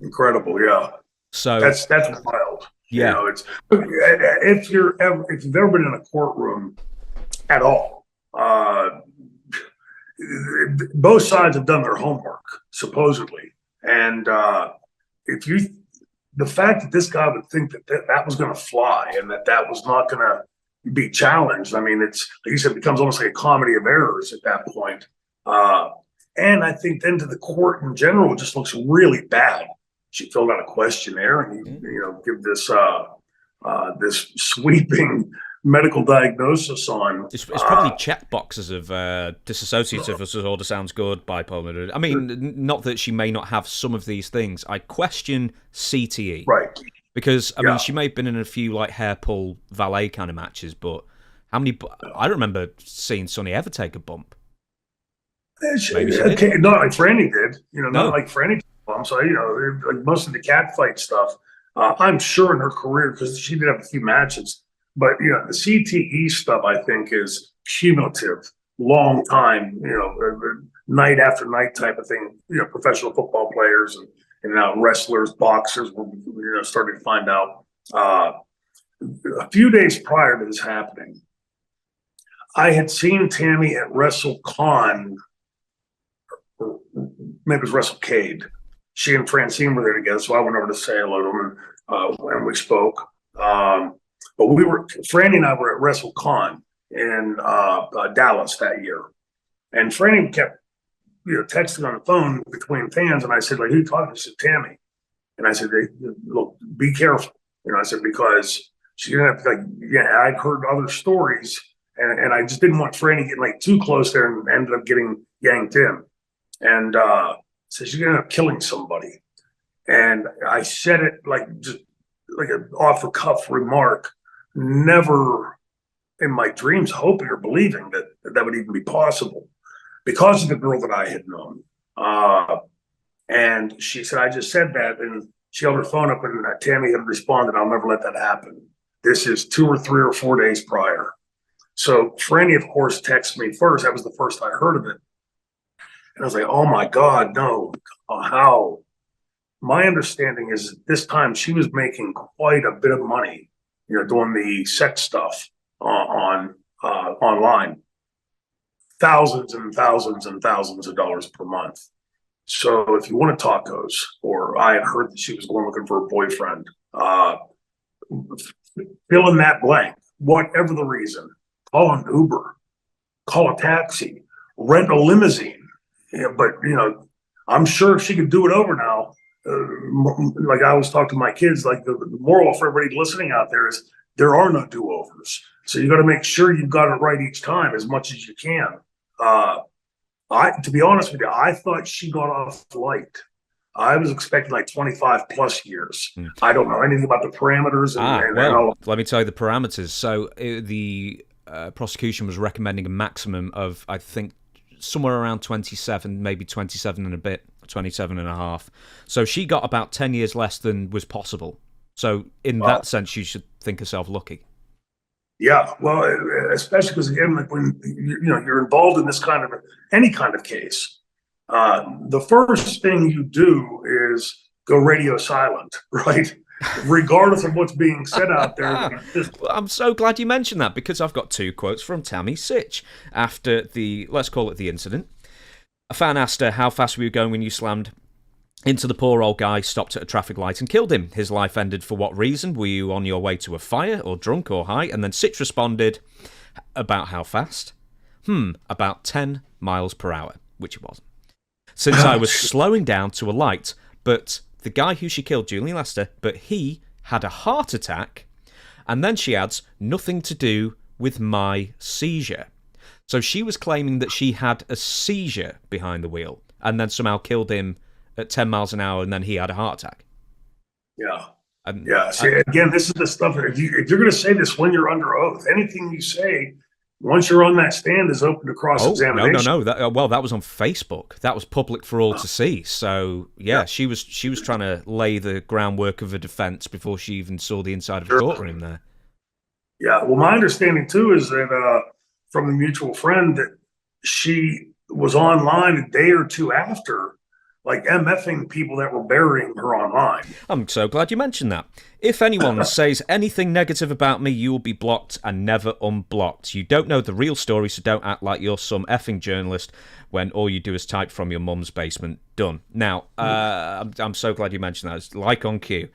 Incredible, yeah. So that's wild. Yeah. You know, it's if you've ever been in a courtroom at all, both sides have done their homework supposedly, and the fact that this guy would think that was going to fly and that was not going to be challenged. I mean, it's like you said, it becomes almost like a comedy of errors at that point. And I think then to the court in general, it just looks really bad. She filled out a questionnaire and give this sweeping medical diagnosis on. It's probably check boxes of dissociative disorder sounds good, bipolar. I mean, not that she may not have some of these things. I question CTE. Right. Because, I mean, she may have been in a few, like, hair pull valet kind of matches, but how many... I remember seeing Sonny ever take a bump. Maybe she did. Not like Franny did. Not like Franny did bumps. So, like most of the cat fight stuff, I'm sure in her career, because she did have a few matches, but, the CTE stuff, I think, is cumulative, long time, night after night type of thing. Professional football players and now wrestlers, boxers, we're starting to find out. A few days prior to this happening, I had seen Tammy at WrestleCon, maybe it was WrestleCade. She and Francine were there together, so I went over to say hello to them, and we spoke. But Franny and I were at WrestleCon in Dallas that year, and Franny kept texting on the phone between fans, and I said, like, who you talking to? She said, Tammy. And I said, hey, look, be careful. I said, because she's gonna have to, I'd heard other stories, and I just didn't want Franny getting like too close there and ended up getting yanked in. And so she's gonna end up killing somebody. And I said it just like an off the cuff remark, never in my dreams hoping or believing that would even be possible, because of the girl that I had known. And she said, I just said that. And she held her phone up, and Tammy had responded, I'll never let that happen. This is 2 or 3 or 4 days prior. So Franny, of course, texted me first. That was the first I heard of it. And I was like, oh my God, no. How? My understanding is this time she was making quite a bit of money, doing the sex stuff online. Thousands and thousands and thousands of dollars per month. So if you want tacos, or I had heard that she was going looking for a boyfriend, fill in that blank, whatever the reason, call an Uber, call a taxi, rent a limousine. But, I'm sure if she could do it over now, like I always talk to my kids, like the moral for everybody listening out there is there are no do-overs. So you got to make sure you've got it right each time as much as you can. To be honest with you, I thought she got off light. I was expecting like 25 plus years. I don't know anything about the parameters. Let me tell you the parameters. So the prosecution was recommending a maximum of, I think, somewhere around 27, maybe 27 and a bit, 27 and a half. So she got about 10 years less than was possible. So in that sense, you should think herself lucky. Yeah, well, especially because, again, like when you're involved in this kind of any kind of case, the first thing you do is go radio silent, right? Regardless of what's being said out there. Well, I'm so glad you mentioned that, because I've got 2 quotes from Tammy Sytch after let's call it the incident. A fan asked her how fast we were going when you slammed into the poor old guy, stopped at a traffic light and killed him. His life ended for what reason? Were you on your way to a fire, or drunk, or high? And then Sytch responded, about how fast? About 10 miles per hour, which it wasn't. Since I was slowing down to a light, but the guy who she killed, Julian Lester, but he had a heart attack, and then she adds, nothing to do with my seizure. So she was claiming that she had a seizure behind the wheel, and then somehow killed him at 10 miles an hour, and then he had a heart attack. Yeah. See, again, this is the stuff. If you're going to say this when you're under oath, anything you say once you're on that stand is open to cross-examination. No. That was on Facebook. That was public for all to see. So yeah, she was trying to lay the groundwork of a defense before she even saw the inside of the courtroom there. Yeah. Well, my understanding too is that from the mutual friend that she was online a day or two after like MFing people that were burying her online. I'm so glad you mentioned that. If anyone says anything negative about me, you will be blocked and never unblocked. You don't know the real story, so don't act like you're some effing journalist when all you do is type from your mum's basement. Done. Now, I'm so glad you mentioned that. It's like on cue.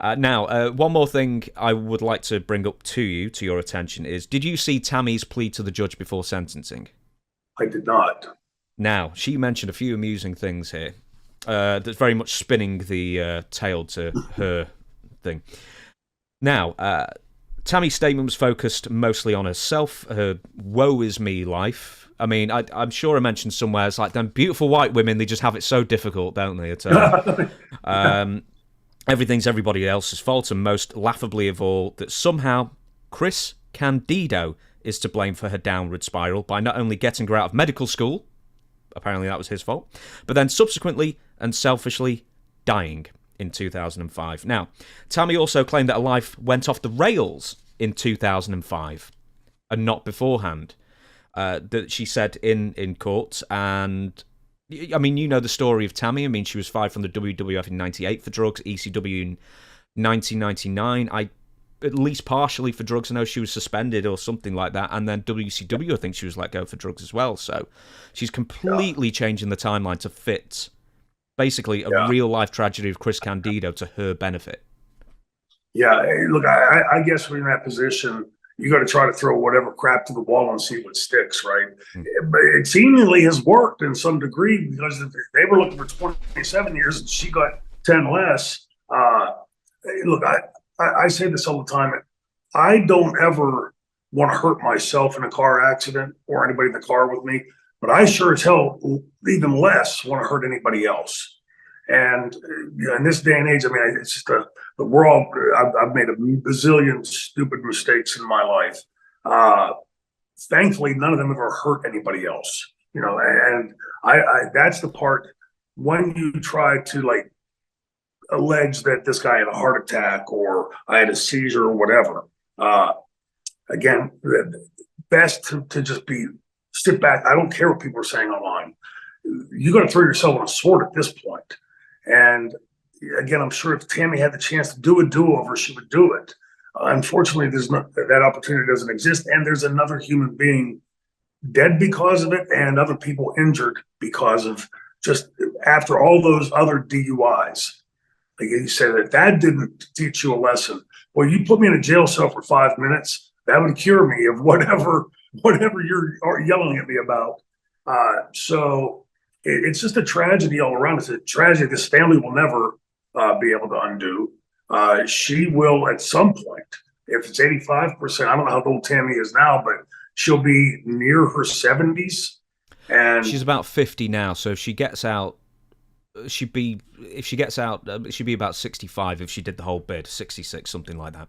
Now, one more thing I would like to bring up to your attention is, did you see Tammy's plea to the judge before sentencing? I did not. Now, she mentioned a few amusing things here. That's very much spinning the tail to her thing. Now, Tammy's statement was focused mostly on herself, her woe is me life. I mean, I'm sure I mentioned somewhere, it's like, them beautiful white women, they just have it so difficult, don't they? Everything's everybody else's fault, and most laughably of all, that somehow Chris Candido is to blame for her downward spiral by not only getting her out of medical school, apparently that was his fault, but then subsequently and selfishly dying in 2005. Now, Tammy also claimed that her life went off the rails in 2005 and not beforehand. That she said in court, and I mean, you know the story of Tammy. I mean, she was fired from the WWF in 98 for drugs, ECW in 1999. At least partially for drugs. I know she was suspended or something like that. And then WCW, I think she was let go for drugs as well. So she's completely changing the timeline to fit basically a real-life tragedy of Chris Candido to her benefit. Yeah, look, I guess when you're in that position, you got to try to throw whatever crap to the wall and see what sticks, right? But it seemingly has worked in some degree, because they were looking for 27 years and she got 10 less. Look, I say this all the time. I don't ever want to hurt myself in a car accident or anybody in the car with me, but I sure as hell even less want to hurt anybody else. And in this day and age, I mean, it's just the world. I've made a bazillion stupid mistakes in my life. Thankfully, none of them ever hurt anybody else. And I that's the part when you try to like allege that this guy had a heart attack or I had a seizure or whatever. Again, best to just sit back. I don't care what people are saying online. You got to throw yourself on a sword at this point. And again, I'm sure if Tammy had the chance to do a do-over, she would do it. Unfortunately, that opportunity doesn't exist, and there's another human being dead because of it, and other people injured because of just after all those other DUIs. Like you said, that didn't teach you a lesson. Well, you put me in a jail cell for 5 minutes, that would cure me of whatever you're yelling at me about. So it's just a tragedy all around. It's a tragedy this family will never be able to undo. She will at some point, if it's 85%, I don't know how old Tammy is now, but she'll be near her 70s. And she's about 50 now, so if she gets out, she'd be about 65 if she did the whole bid, 66, something like that.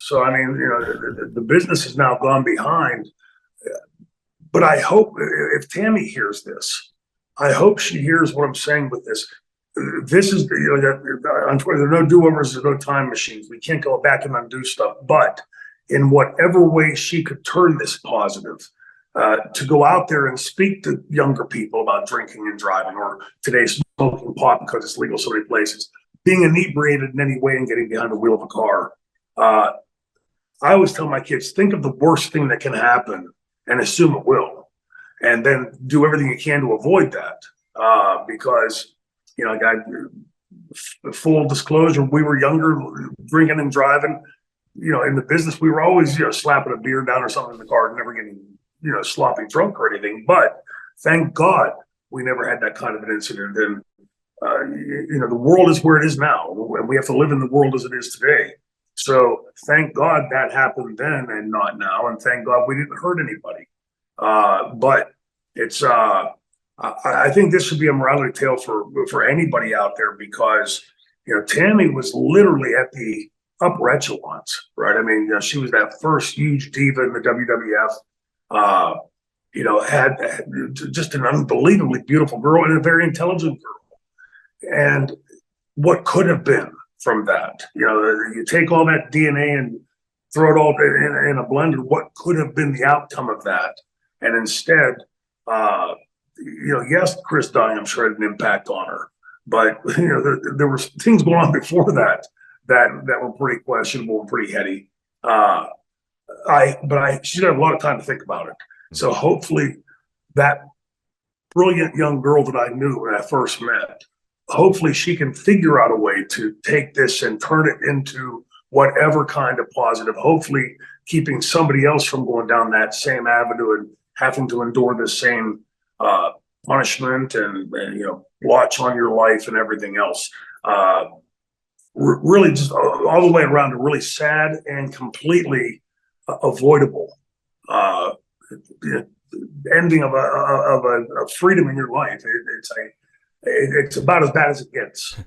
So, I mean, the business has now gone behind. But I hope if Tammy hears this, I hope she hears what I'm saying with this. This is, unfortunately, there are no do-overs, there's no time machines. We can't go back and undo stuff. But in whatever way she could turn this positive, to go out there and speak to younger people about drinking and driving, or today smoking pot because it's legal so many places, being inebriated in any way and getting behind the wheel of a car. I always tell my kids, think of the worst thing that can happen and assume it will, and then do everything you can to avoid that. Because, full disclosure, we were younger, drinking and driving, in the business, we were always, slapping a beer down or something in the car, never getting, sloppy drunk or anything. But thank God we never had that kind of an incident. And, the world is where it is now, and we have to live in the world as it is today. So thank God that happened then and not now. And thank God we didn't hurt anybody. But it's, I think this should be a morality tale for anybody out there, because, Tammy was literally at the upper echelons, right? I mean, she was that first huge diva in the WWF, had just an unbelievably beautiful girl and a very intelligent girl. And what could have been from that, you take all that DNA and throw it all in a blender, what could have been the outcome of that? And instead, yes, Chris dying, I'm sure had an impact on her, but there were things going on before that were pretty questionable and pretty heady. She's got a lot of time to think about it. So hopefully that brilliant young girl that I knew when I first met, hopefully she can figure out a way to take this and turn it into whatever kind of positive, hopefully keeping somebody else from going down that same avenue and having to endure the same punishment and blotch on your life and everything else. Really just all the way around, a really sad and completely avoidable ending of a freedom in your life. It's about as bad as it gets.